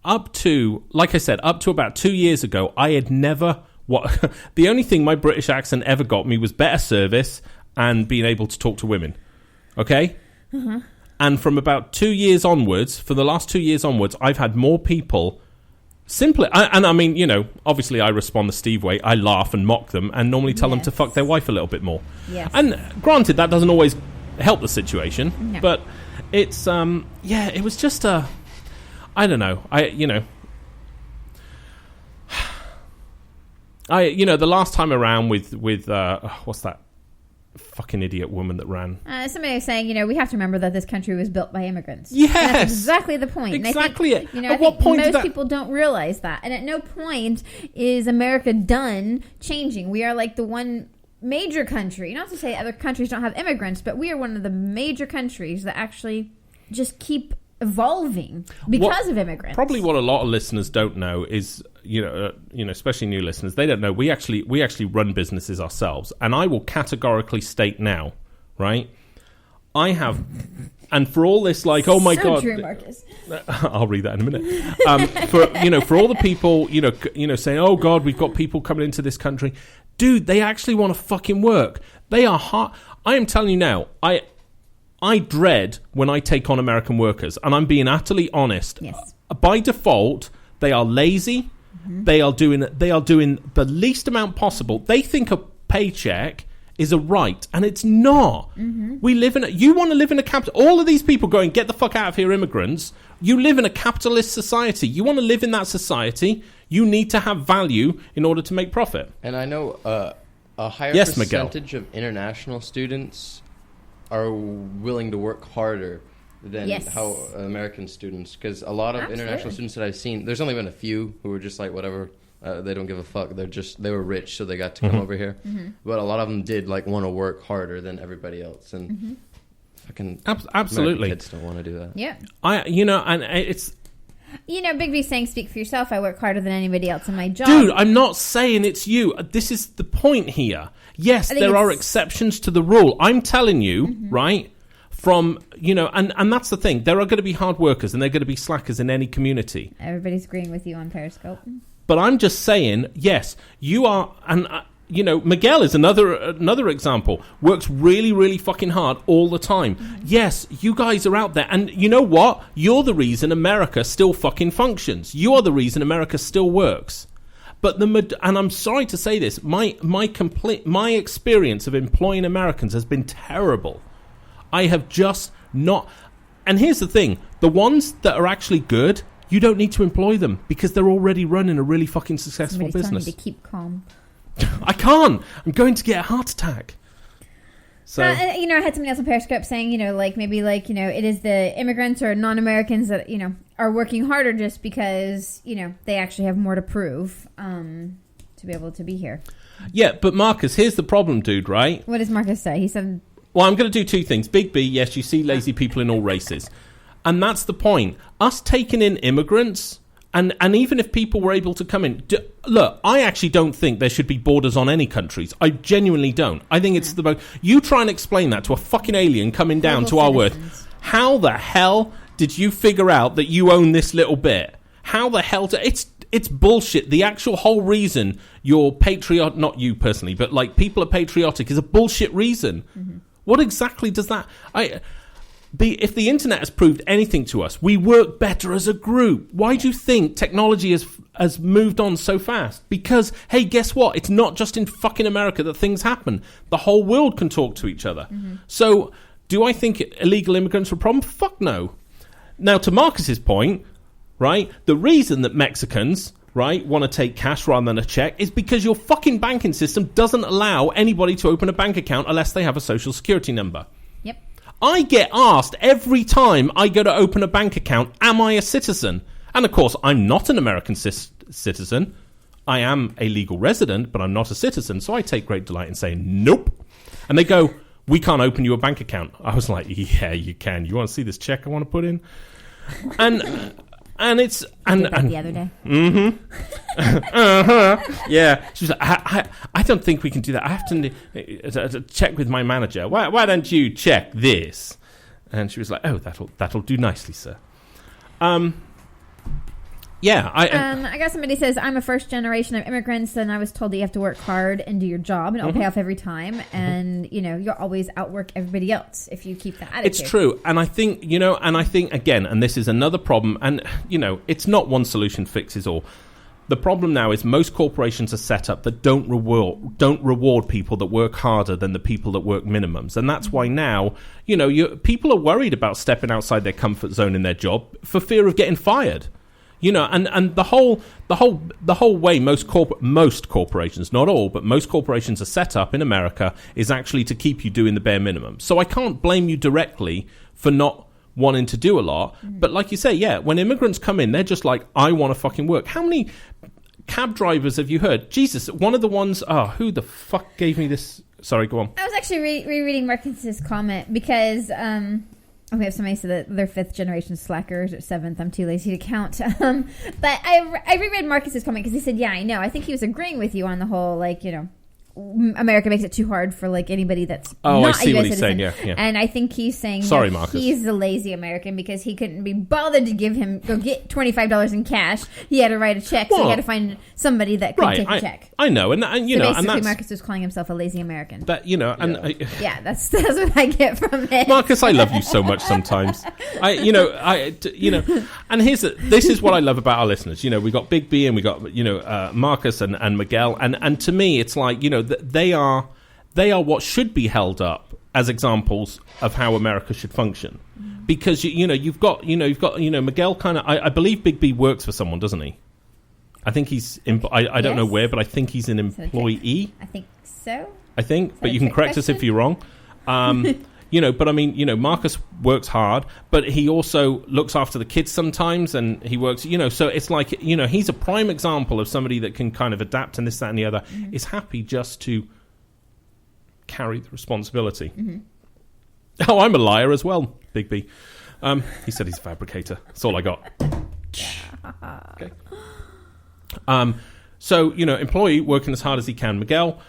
up to about 2 years ago, I had never, the only thing my British accent ever got me was better service and being able to talk to women. Okay? Uh-huh. And from about 2 years onwards, for the last 2 years onwards, I've had more people I mean, obviously I respond the Steve way. I laugh and mock them and normally tell them to fuck their wife a little bit more. Yes. And granted, that doesn't always help the situation, no. but it's, it was just I don't know. The last time around with what's that fucking idiot woman that ran? Somebody was saying, we have to remember that this country was built by immigrants. Yes, and that's exactly the point. Exactly and I think, it. At what point most people don't realize that, and at no point is America done changing. We are like the one major country. Not to say other countries don't have immigrants, but we are one of the major countries that actually just keep evolving because of immigrants. Probably what a lot of listeners don't know is, especially new listeners, they don't know we actually run businesses ourselves. And I will categorically state now, right? I have, and for all this, like, oh my god, true, Marcus. I'll read that in a minute. For all the people, saying, oh god, we've got people coming into this country, dude, they actually want to fucking work. They are hard. I am telling you now, I dread when I take on American workers, and I'm being utterly honest. Yes. By default, they are lazy. Mm-hmm. They are doing the least amount possible. They think a paycheck is a right, and it's not. Mm-hmm. You want to live in a capital. All of these people going, get the fuck out of here, immigrants. You live in a capitalist society. You want to live in that society. You need to have value in order to make profit. And I know a higher percentage of international students are willing to work harder than how American students, because a lot of international students that I've seen, there's only been a few who were just like, whatever, they don't give a fuck. They were rich, so they got to come over here. Mm-hmm. But a lot of them did want to work harder than everybody else, and fucking absolutely, American kids don't want to do that. Yeah, and it's. Big B saying, speak for yourself. I work harder than anybody else in my job. Dude, I'm not saying it's you. This is the point here. Yes, there are exceptions to the rule. I'm telling you, right, from, and that's the thing. There are going to be hard workers and there are going to be slackers in any community. Everybody's agreeing with you on Periscope. But I'm just saying, yes, you are, and Miguel is another example. Works really, really fucking hard all the time. Mm-hmm. Yes, you guys are out there, and you know what? You're the reason America still fucking functions. You are the reason America still works. But and I'm sorry to say this, my experience of employing Americans has been terrible. I have just not. And here's the thing: the ones that are actually good, you don't need to employ them because they're already running a really fucking successful business. Telling me to keep calm. I can't. I'm going to get a heart attack. So I had somebody else on Periscope saying, it is the immigrants or non-Americans that are working harder just because they actually have more to prove to be able to be here. Yeah, but Marcus, here's the problem, dude. Right? What does Marcus say? He said, "Well, I'm going to do two things. Big B, yes, you see lazy people in all races, and that's the point. Us taking in immigrants." And even if people were able to come in... Look, I actually don't think there should be borders on any countries. I genuinely don't. I think it's the most... You try and explain that to a fucking alien coming down to our Earth. How the hell did you figure out that you own this little bit? How the hell... It's bullshit. The actual whole reason you're patriotic... Not you personally, but people are patriotic is a bullshit reason. Mm-hmm. What exactly does that... If the internet has proved anything to us, we work better as a group. Why do you think technology has moved on so fast? Because, hey, guess what? It's not just in fucking America that things happen. The whole world can talk to each other. Mm-hmm. So, do I think illegal immigrants are a problem? Fuck no. Now, to Marcus's point, right, the reason that Mexicans, right, want to take cash rather than a check is because your fucking banking system doesn't allow anybody to open a bank account unless they have a social security number. Yep. I get asked every time I go to open a bank account, am I a citizen? And of course, I'm not an American citizen. I am a legal resident, but I'm not a citizen. So I take great delight in saying, nope. And they go, we can't open you a bank account. I was like, yeah, you can. You want to see this check I want to put in? And And it's Did that the other day. Yeah, she was like, I don't think we can do that. I have to check with my manager. Why don't you check this? And she was like, oh, that'll do nicely, sir. Yeah, I got somebody says, I'm a first generation of immigrants, and I was told that you have to work hard and do your job, and it'll pay off every time. And, you'll always outwork everybody else if you keep that attitude. It's true. And I think, again, and this is another problem, and, it's not one solution fixes all. The problem now is most corporations are set up that don't reward people that work harder than the people that work minimums. And that's why now, people are worried about stepping outside their comfort zone in their job for fear of getting fired. And the whole way most corporations, not all, but most corporations are set up in America is actually to keep you doing the bare minimum. So I can't blame you directly for not wanting to do a lot. But like you say, yeah, when immigrants come in, they're just like, I want to fucking work. How many cab drivers have you heard? Jesus, one of the ones, who the fuck gave me this? Sorry, go on. I was actually rereading Marcus's comment because... we have somebody said that they're 5th generation slackers or 7th. I'm too lazy to count. But I reread Marcus's comment because he said, yeah, I know. I think he was agreeing with you on the whole, America makes it too hard for anybody that's not I see a US what he's citizen. saying. Yeah. And I think he's saying Sorry, Marcus. He's the lazy American because he couldn't be bothered to go get $25 in cash. He had to write a check, so he had to find somebody that could take a check. I know, and basically, and that's, Marcus was calling himself a lazy American. That Yeah, that's what I get from it. Marcus, I love you so much sometimes. And this is what I love about our listeners. We got Big B and we got Marcus and Miguel, and to me it's like they are what should be held up as examples of how America should function, because you've got Miguel kind of. I believe Big B works for someone, doesn't he? I think he's. I don't know where, but I think he's an employee. I think so. But you can correct us if you're wrong. But I mean, Marcus works hard, but he also looks after the kids sometimes, and he works, so it's like, he's a prime example of somebody that can kind of adapt and this, that, and the other, is happy just to carry the responsibility. Oh, I'm a liar as well, Big B. He said he's a fabricator. That's all I got. Okay. So, employee working as hard as he can. Miguel,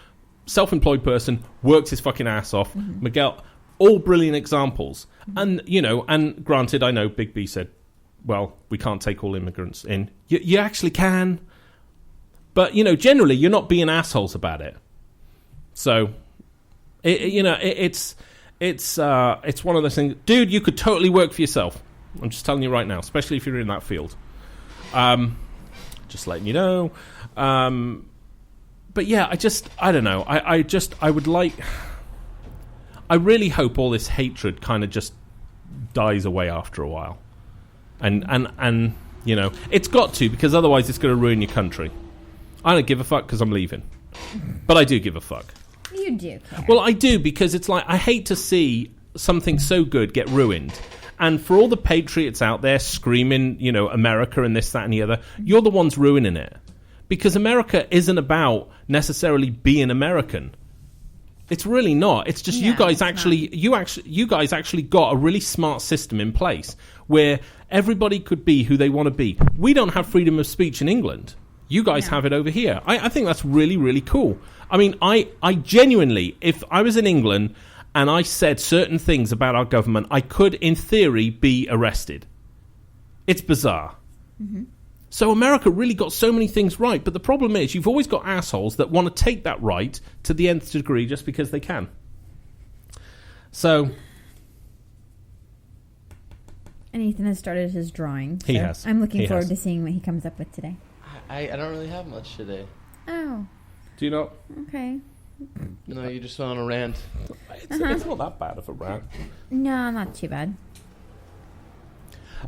self-employed person, works his fucking ass off. Miguel, all brilliant examples. And, and granted, I know Big B said, well, we can't take all immigrants in. You actually can. But, generally, you're not being assholes about it. So, it's one of those things. Dude, you could totally work for yourself. I'm just telling you right now, especially if you're in that field. Just letting you know. But yeah, I don't know. I would like... I really hope all this hatred kind of just dies away after a while. And it's got to, because otherwise it's going to ruin your country. I don't give a fuck because I'm leaving. But I do give a fuck. You do care. Well, I do, because it's like, I hate to see something so good get ruined. And for all the patriots out there screaming, America and this, that, and the other, you're the ones ruining it. Because America isn't about necessarily being American. It's really not. It's just you guys actually got a really smart system in place where everybody could be who they want to be. We don't have freedom of speech in England. You guys have it over here. I think that's really, really cool. I mean, I genuinely, if I was in England and I said certain things about our government, I could, in theory, be arrested. It's bizarre. So America really got so many things right, but the problem is you've always got assholes that want to take that right to the nth degree just because they can. So... And Ethan has started his drawing. He has. I'm looking forward to seeing what he comes up with today. I don't really have much today. Oh. Do you not? Okay. No, you just went on a rant. It's not that bad of a rant. No, not too bad.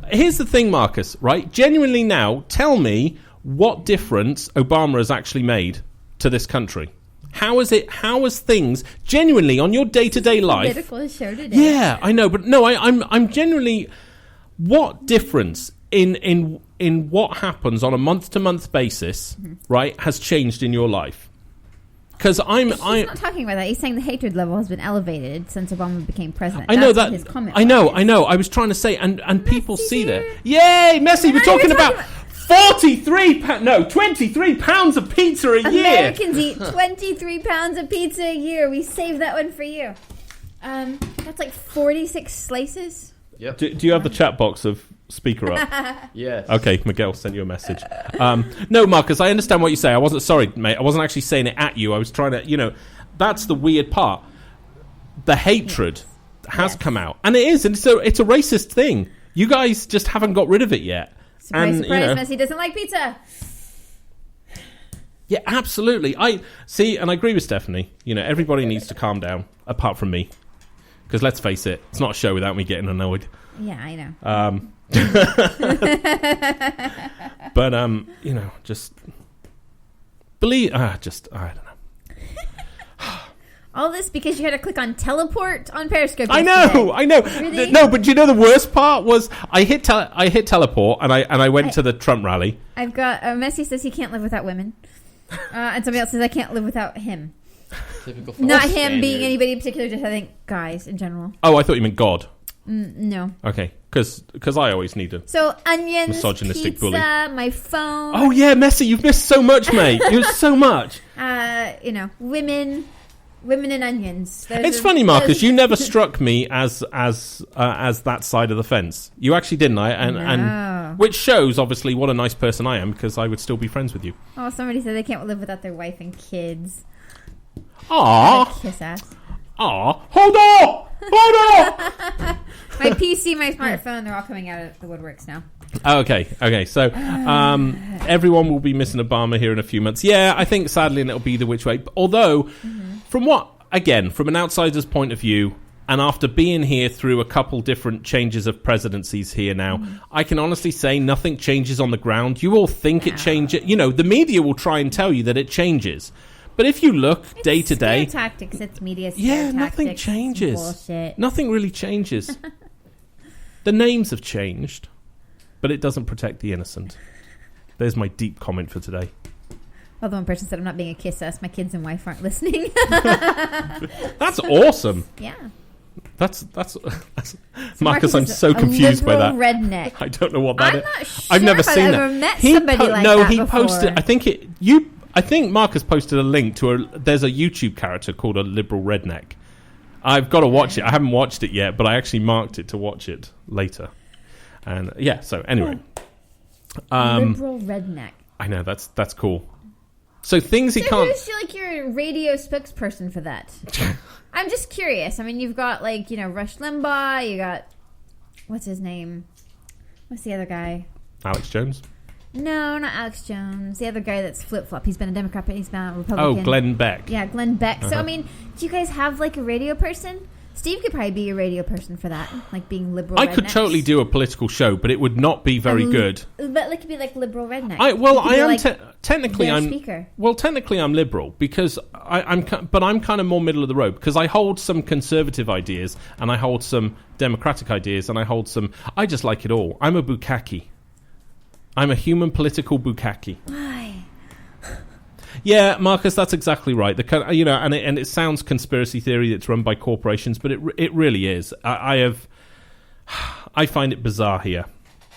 Here's the thing, Marcus, right? Genuinely now, tell me what difference Obama has actually made to this country. How has things genuinely on your day-to-day life? Political show today. Yeah, I know, but no, I'm genuinely, what difference in what happens on a month-to-month basis, right, has changed in your life? because He's not talking about that. He's saying the hatred level has been elevated since Obama became president. I know That's that. what his comment I know. was. I was trying to say, and people Messi's see that. here. Yay, Messi! We're Now talking you're about talking 23 pounds of pizza a year. Americans eat 23 pounds of pizza a year. We saved that one for you. That's like 46 slices. Yep. Do you have the chat box of speaker up? Yes. Okay, Miguel sent you a message. No, Marcus, I understand what you say. I wasn't sorry, mate. I wasn't actually saying it at you. I was trying to, that's the weird part. The hatred has come out, and it is, and so it's a racist thing. You guys just haven't got rid of it yet. Surprise, And, surprise, Messi doesn't like pizza. Yeah, absolutely. I see, and I agree with Stephanie. Everybody needs to calm down, apart from me, because let's face it, it's not a show without me getting annoyed. Yeah, I know. But just believe. I don't know. All this because you had to click on teleport on Periscope. I yesterday. know. Really? No, but the worst part was I hit teleport and I went to the Trump rally. I've got Messi says he can't live without women, and somebody else says I can't live without him. Typical Not false him being standard. anybody in particular, just I think guys in general. Oh, I thought you meant God. No. Okay, because I always need to. So onions, Misogynistic pizza, bully. my phone. Oh yeah, Messi, you've missed so much, mate. You missed so much. Women and onions. It's funny, Marcus. You never struck me as that side of the fence. You actually didn't, No. and which shows obviously what a nice person I am, because I would still be friends with you. Oh, somebody said they can't live without their wife and kids. Aww, Kiss ass. hold on. My PC, my smartphone, they're all coming out of the woodworks now. Okay. So everyone will be missing Obama here in a few months. Yeah, I think sadly it'll be the which way. Although, from an outsider's point of view, and after being here through a couple different changes of presidencies here now, I can honestly say nothing changes on the ground. You all think it changes. The media will try and tell you that it changes. But if you look day to day, Scare tactics. It's media. Scare nothing tactics, changes. Bullshit. Nothing really changes. The names have changed, but it doesn't protect the innocent. There's my deep comment for today. Well, the one person said I'm not being a kiss ass. My kids and wife aren't listening. That's awesome. Yeah. That's Marcus, I'm so confused by that. Redneck. I don't know what that I'm is. not sure I've never if seen I've that. ever met somebody like that he before. posted. I think Marcus posted a link to there's a YouTube character called a liberal redneck. I've got to watch it. I haven't watched it yet, but I actually marked it to watch it later. And yeah, so anyway, Liberal redneck. I know that's cool. So things he So can't. who's like your radio spokesperson for that? I'm just curious. I mean, you've got Rush Limbaugh. You got what's his name? What's the other guy? Alex Jones. No, not Alex Jones. The other guy that's flip flop. He's been a Democrat, but he's been a Republican. Oh, Glenn Beck. Yeah, Glenn Beck. So I mean, do you guys have a radio person? Steve could probably be a radio person for that, being liberal. I could rednecks. totally do a political show, but it would not be very good. But it could be liberal redneck. I am technically their I'm speaker. Well, technically I'm liberal because I'm kind of more middle of the road because I hold some conservative ideas and I hold some democratic ideas and I hold some. I just like it all. I'm a bukkake. I'm a human political bukkake. Why? Yeah, Marcus, that's exactly right. And it sounds conspiracy theory that's run by corporations, but it really is. I find it bizarre here.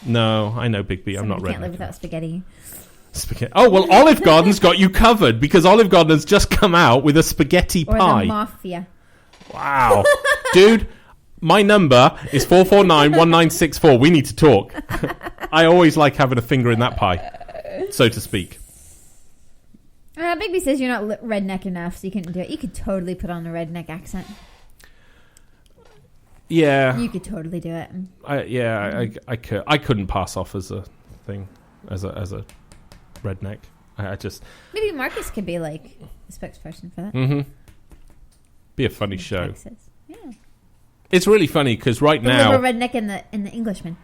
No, I know, Big B. I'm not Somebody ready. can't live without spaghetti. Oh, well, Olive Garden's got you covered because Olive Garden has just come out with a spaghetti Or pie. the mafia. Wow. Dude, my number is 449-1964. We need to talk. I always like having a finger in that pie, so to speak. Bigby says you're not redneck enough, so you couldn't do it. You could totally put on a redneck accent. Yeah. You could totally do it. I couldn't pass off as a thing, as a redneck. I just... Maybe Marcus could be a spokesperson for that. Mm-hmm. Be a funny show. Texas. Yeah. It's really funny because right The now... liberal redneck and the Englishman.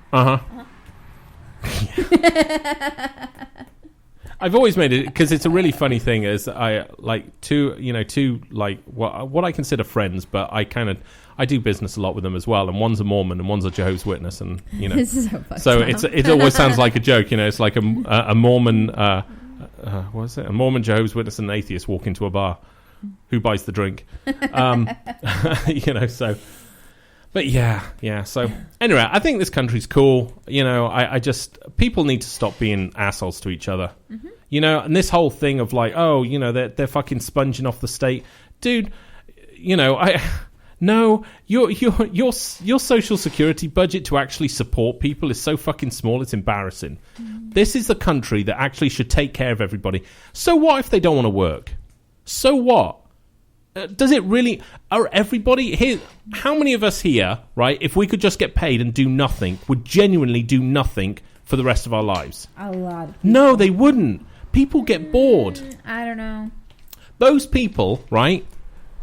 I've always made it because it's a really funny thing. Is I two what I consider friends, but I do business a lot with them as well. And one's a Mormon and one's a Jehovah's Witness, and This is so fucked so up. it always sounds like a joke. It's like a Mormon what is it? A Mormon, Jehovah's Witness, and an atheist walk into a bar. who buys the drink. So. But yeah. So anyway, I think this country's cool. I just people need to stop being assholes to each other. Mm-hmm. And this whole thing of like, oh, they're fucking sponging off the state, dude. No, your social security budget to actually support people is so fucking small. It's embarrassing. Mm. This is the country that actually should take care of everybody. So what if they don't want to work? So what? Does it really? Are everybody here? How many of us here, right? If we could just get paid and do nothing, would genuinely do nothing for the rest of our lives? A lot of people. No, they wouldn't. People get bored. I don't know. Those people, right?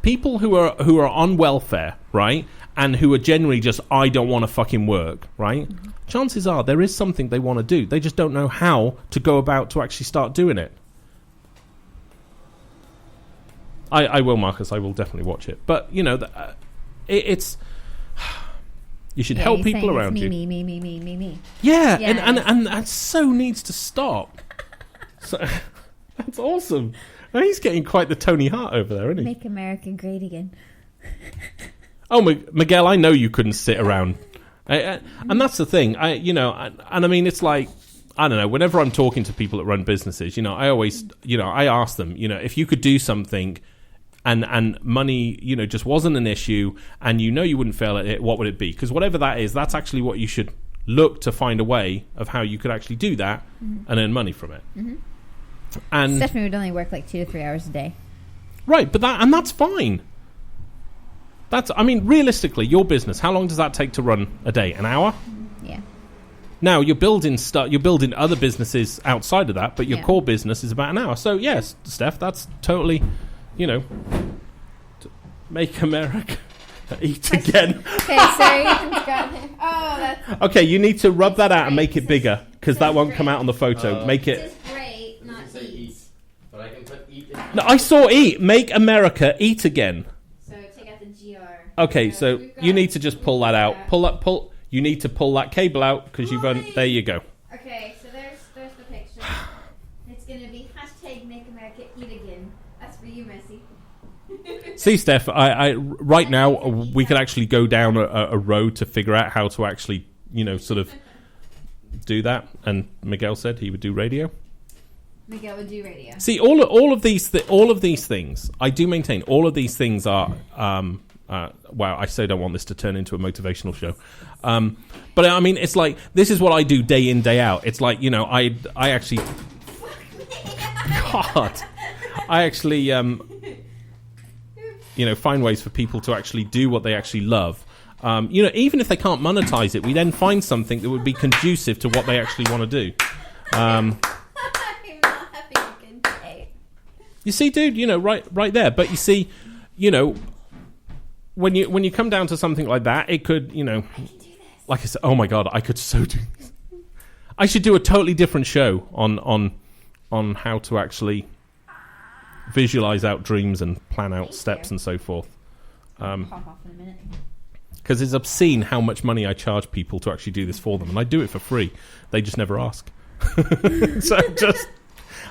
People who are on welfare, right? And who are generally just, I don't want to fucking work, right? Mm-hmm. Chances are there is something they want to do. They just don't know how to go about to actually start doing it. I will, Marcus. I will definitely watch it. But, it's... You should help people around you. Me. Yeah, and that so needs to stop. So, that's awesome. Oh, he's getting quite the Tony Hart over there, isn't he? Make America great again. Oh, Miguel, I know you couldn't sit around. And that's the thing. I mean, it's like, I don't know, whenever I'm talking to people that run businesses, I always, I ask them, if you could do something and money, just wasn't an issue and you wouldn't fail at it, what would it be? Because whatever that is, that's actually what you should look to find a way of how you could actually do that and earn money from it. Mm-hmm. And Stephanie would only work like 2 to 3 hours a day. Right, but that's fine. Realistically, your business, how long does that take to run a day? An hour? Yeah. Now, you're building other businesses outside of that, but your core business is about an hour. So, yes, Steph, that's totally, make America eat again. Okay, sorry. Oh, that's... Okay, you need to rub that out and make it bigger, because that won't come out on the photo. Make it... This is great, not eat. But I can put eat in. No, I saw eat. Make America eat again. So take out the GR. Okay, so you need to just pull that out. Pull. You need to pull that cable out because you've run. There you go. Okay, so there's the picture. It's gonna be hashtag Make America Eat Again. That's for you, Messi. See, Steph, I right now we could actually go down a road to figure out how to actually, sort of do that. And Miguel said he would do radio. Miguel would do radio. See, all of these things, I do maintain. All of these things are. Wow, I so don't want this to turn into a motivational show. But I mean, it's like, this is what I do day in, day out. It's like, I actually... God. I actually, find ways for people to actually do what they actually love. Even if they can't monetize it, we then find something that would be conducive to what they actually want to do. I'm not having a good day. You see, dude, right there. But you see, when you come down to something like that, it could, like I said, oh my God, I could so do this. I should do a totally different show on how to actually visualize out dreams and plan out steps and so forth. Pop off in a minute. Because it's obscene how much money I charge people to actually do this for them, and I do it for free. They just never ask. So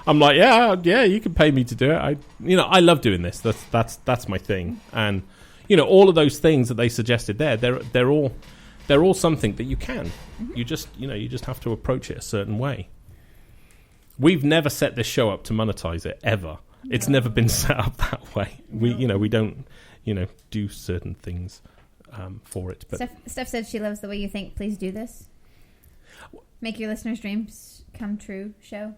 I'm like, yeah, you can pay me to do it. I love doing this. That's my thing. And all of those things that they suggested they're all something that you can. Mm-hmm. You just have to approach it a certain way. We've never set this show up to monetize it ever. No. It's never been set up that way. No. We don't do certain things for it. But Steph said she loves the way you think. Please do this. Make your listeners' dreams come true. Show.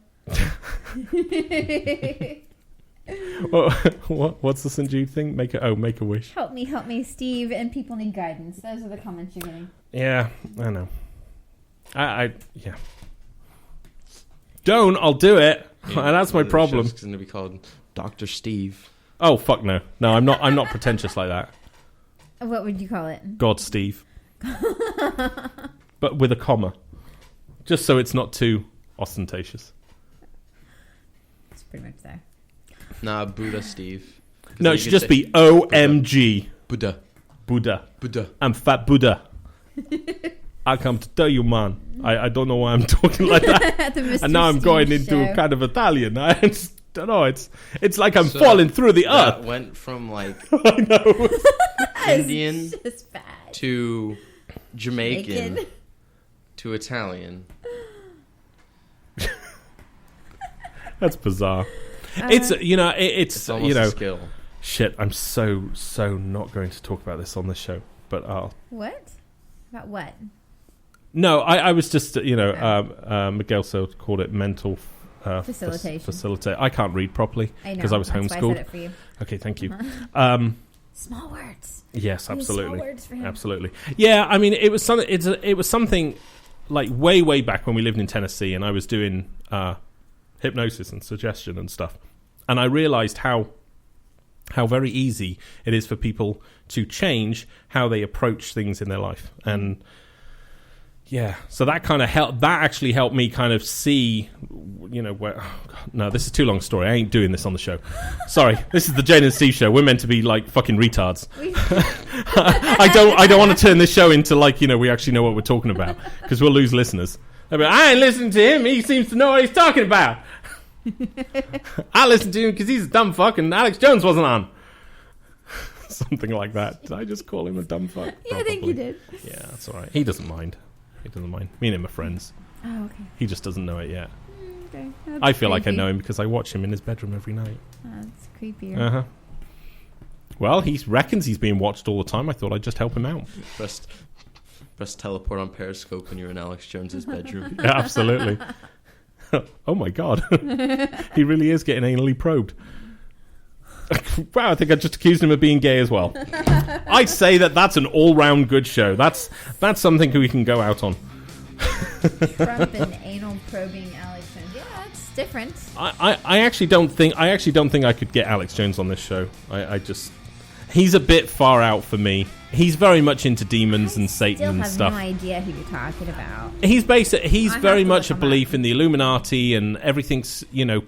What's the St. Jude thing? Make a wish. Help me, Steve, and people need guidance. Those are the comments you're getting. Yeah, I know. Yeah. Don't, I'll do it. Yeah, that's my problem. It's going to be called Dr. Steve. Oh, fuck no. No, I'm not pretentious like that. What would you call it? God Steve. But with a comma. Just so it's not too ostentatious. It's pretty much there. Nah, Buddha Steve. No, it should just be OMG. Buddha. I'm Fat Buddha. I come to tell you, man. I don't know why I'm talking like that. And now I'm going into kind of Italian. don't know. It's like I'm falling through the That earth. went from like I know. Indian It's just bad. to Jamaican Jamaican. to Italian. That's bizarre. It's It's almost a skill. shit. I'm so not going to talk about this on this show, but I'll. What? About what? No, I was just Miguel so called it mental Facilitation. Facilitate. I can't read properly I know. because I was That's why I homeschooled. said it for you. Okay, thank you. Small words. Yes, Use absolutely, small words for him. absolutely. Yeah, I mean, it was something. It was something like way back when we lived in Tennessee, and I was doing hypnosis and suggestion and stuff, and I realized how very easy it is for people to change how they approach things in their life. And yeah, so that kind of helped. That actually helped me kind of see, where. Oh God, no, this is too long a story. I ain't doing this on the show. Sorry, this is the Jane and Steve show. We're meant to be like fucking retards. I don't want to turn this show into like we actually know what we're talking about, because we'll lose listeners. They'll be like, I ain't listening to him. He seems to know what he's talking about. I listened to him because he's a dumb fuck and Alex Jones wasn't on. Something like that. Did I just call him a dumb fuck? Yeah, I think you did. Yeah, that's all right. He doesn't mind. Me and him are friends. Oh, okay. He just doesn't know it yet. Okay. That's I feel like I creepy. know him because I watch him in his bedroom every night. That's creepier. Uh-huh. Well, he reckons he's being watched all the time. I thought I'd just help him out. Press teleport on Periscope when you're in Alex Jones's bedroom. Yeah, absolutely. Oh my God. He really is getting anally probed. Wow, I think I just accused him of being gay as well. I'd say that's an all-round good show. That's something we can go out on. Trump and anal probing Alex Jones. Yeah, that's different. I actually don't think I could get Alex Jones on this show. He's a bit far out for me. He's very much into demons and Satan and stuff. I still have no idea who you're talking about. He's I very have to much a look on belief that. in the Illuminati, and everything's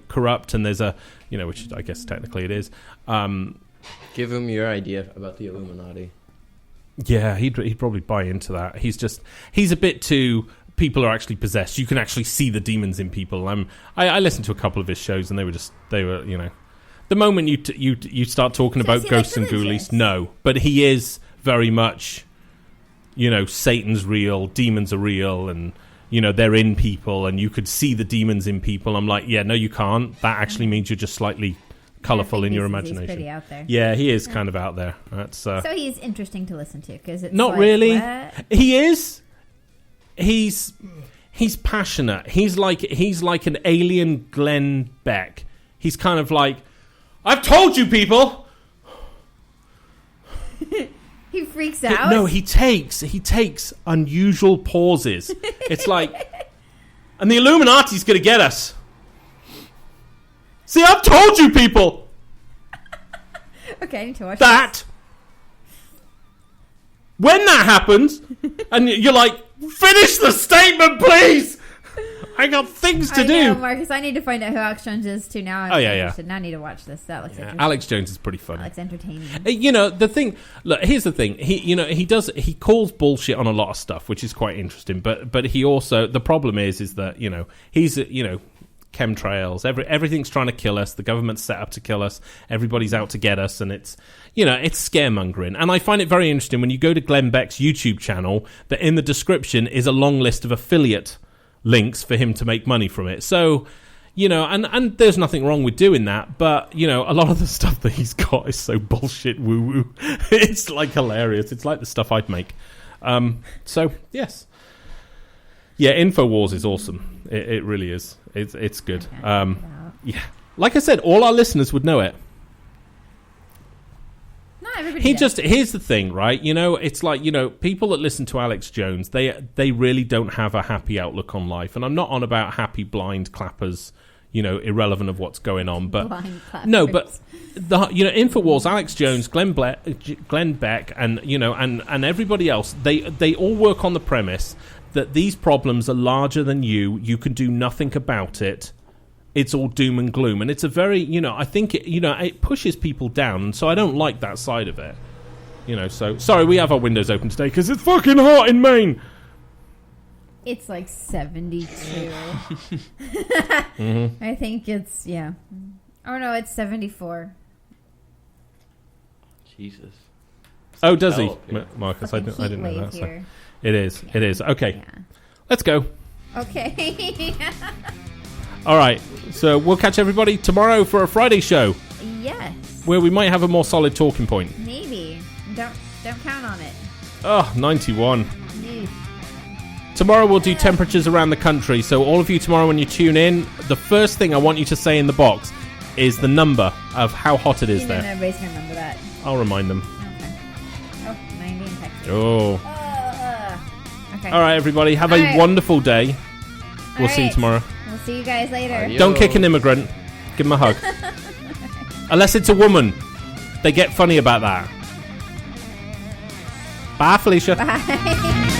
corrupt, and there's a which I guess technically it is. Give him your idea about the Illuminati. Yeah, he'd probably buy into that. He's a bit too. People are actually possessed. You can actually see the demons in people. I listened to a couple of his shows, and they were the moment you start talking So about is he ghosts like and religious? ghoulies, no, but he is very much, Satan's real, demons are real, and they're in people, and you could see the demons in people. I'm like, yeah, no, you can't. That actually means you're just slightly colourful in your He's imagination. pretty out there. Yeah, he is kind of out there. That's So he's interesting to listen to because it's not like, really. what? He is. He's passionate. He's like an alien Glenn Beck. He's kind of like, I've told you people. He freaks out. No, he takes unusual pauses. It's like, and the Illuminati's gonna get us. See, I've told you people Okay, I need to watch that. When that happens, and you're like, finish the statement, please. I got things to I do. know, Marcus. I need to find out who Alex Jones is too. Now I'm interested. Now I need to watch this. That looks interesting. Alex Jones is pretty funny. That looks entertaining. The thing. Look, here's the thing. He calls bullshit on a lot of stuff, which is quite interesting. But he also, the problem is that he's chemtrails. Everything's trying to kill us. The government's set up to kill us. Everybody's out to get us, and it's scaremongering. And I find it very interesting when you go to Glenn Beck's YouTube channel that in the description is a long list of affiliate links for him to make money from it. So, and there's nothing wrong with doing that, but, a lot of the stuff that he's got is so bullshit woo-woo. It's, like, hilarious. It's like the stuff I'd make. So, yes. Yeah, InfoWars is awesome. It really is. It's good. Yeah. Like I said, all our listeners would know it. Not everybody does. Here's the thing, right? It's like, people that listen to Alex Jones, they really don't have a happy outlook on life. And I'm not on about happy blind clappers, irrelevant of what's going on. But Blind clappers. no, but InfoWars, Alex Jones, Glenn Beck, and and everybody else, they all work on the premise that these problems are larger than you. You can do nothing about it. It's all doom and gloom, and it's a very, I think it pushes people down, and so I don't like that side of it. So sorry, we have our windows open today because it's fucking hot in Maine. It's like 72. Mm-hmm. I think it's Oh no, it's 74. Jesus. Oh, does he, Oh, yeah. Marcus? I Fucking didn't know heat that. wave So. here. It is. It is. Okay, Yeah. let's go. Okay. All right. So we'll catch everybody tomorrow for a Friday show Yes. where we might have a more solid talking point. Maybe. Don't count on it. Oh, 91. Eesh. Tomorrow we'll do temperatures around the country. So all of you tomorrow when you tune in, the first thing I want you to say in the box is the number of how hot it is You know there. nobody's gonna remember that. I'll remind them. Okay. Oh, 90 in Texas. Oh. Okay. All right, everybody. Have All a right. wonderful day. We'll All see you right. tomorrow. We'll see you guys later. Adios. Don't kick an immigrant. Give him a hug. Unless it's a woman. They get funny about that. Bye, Felicia. Bye.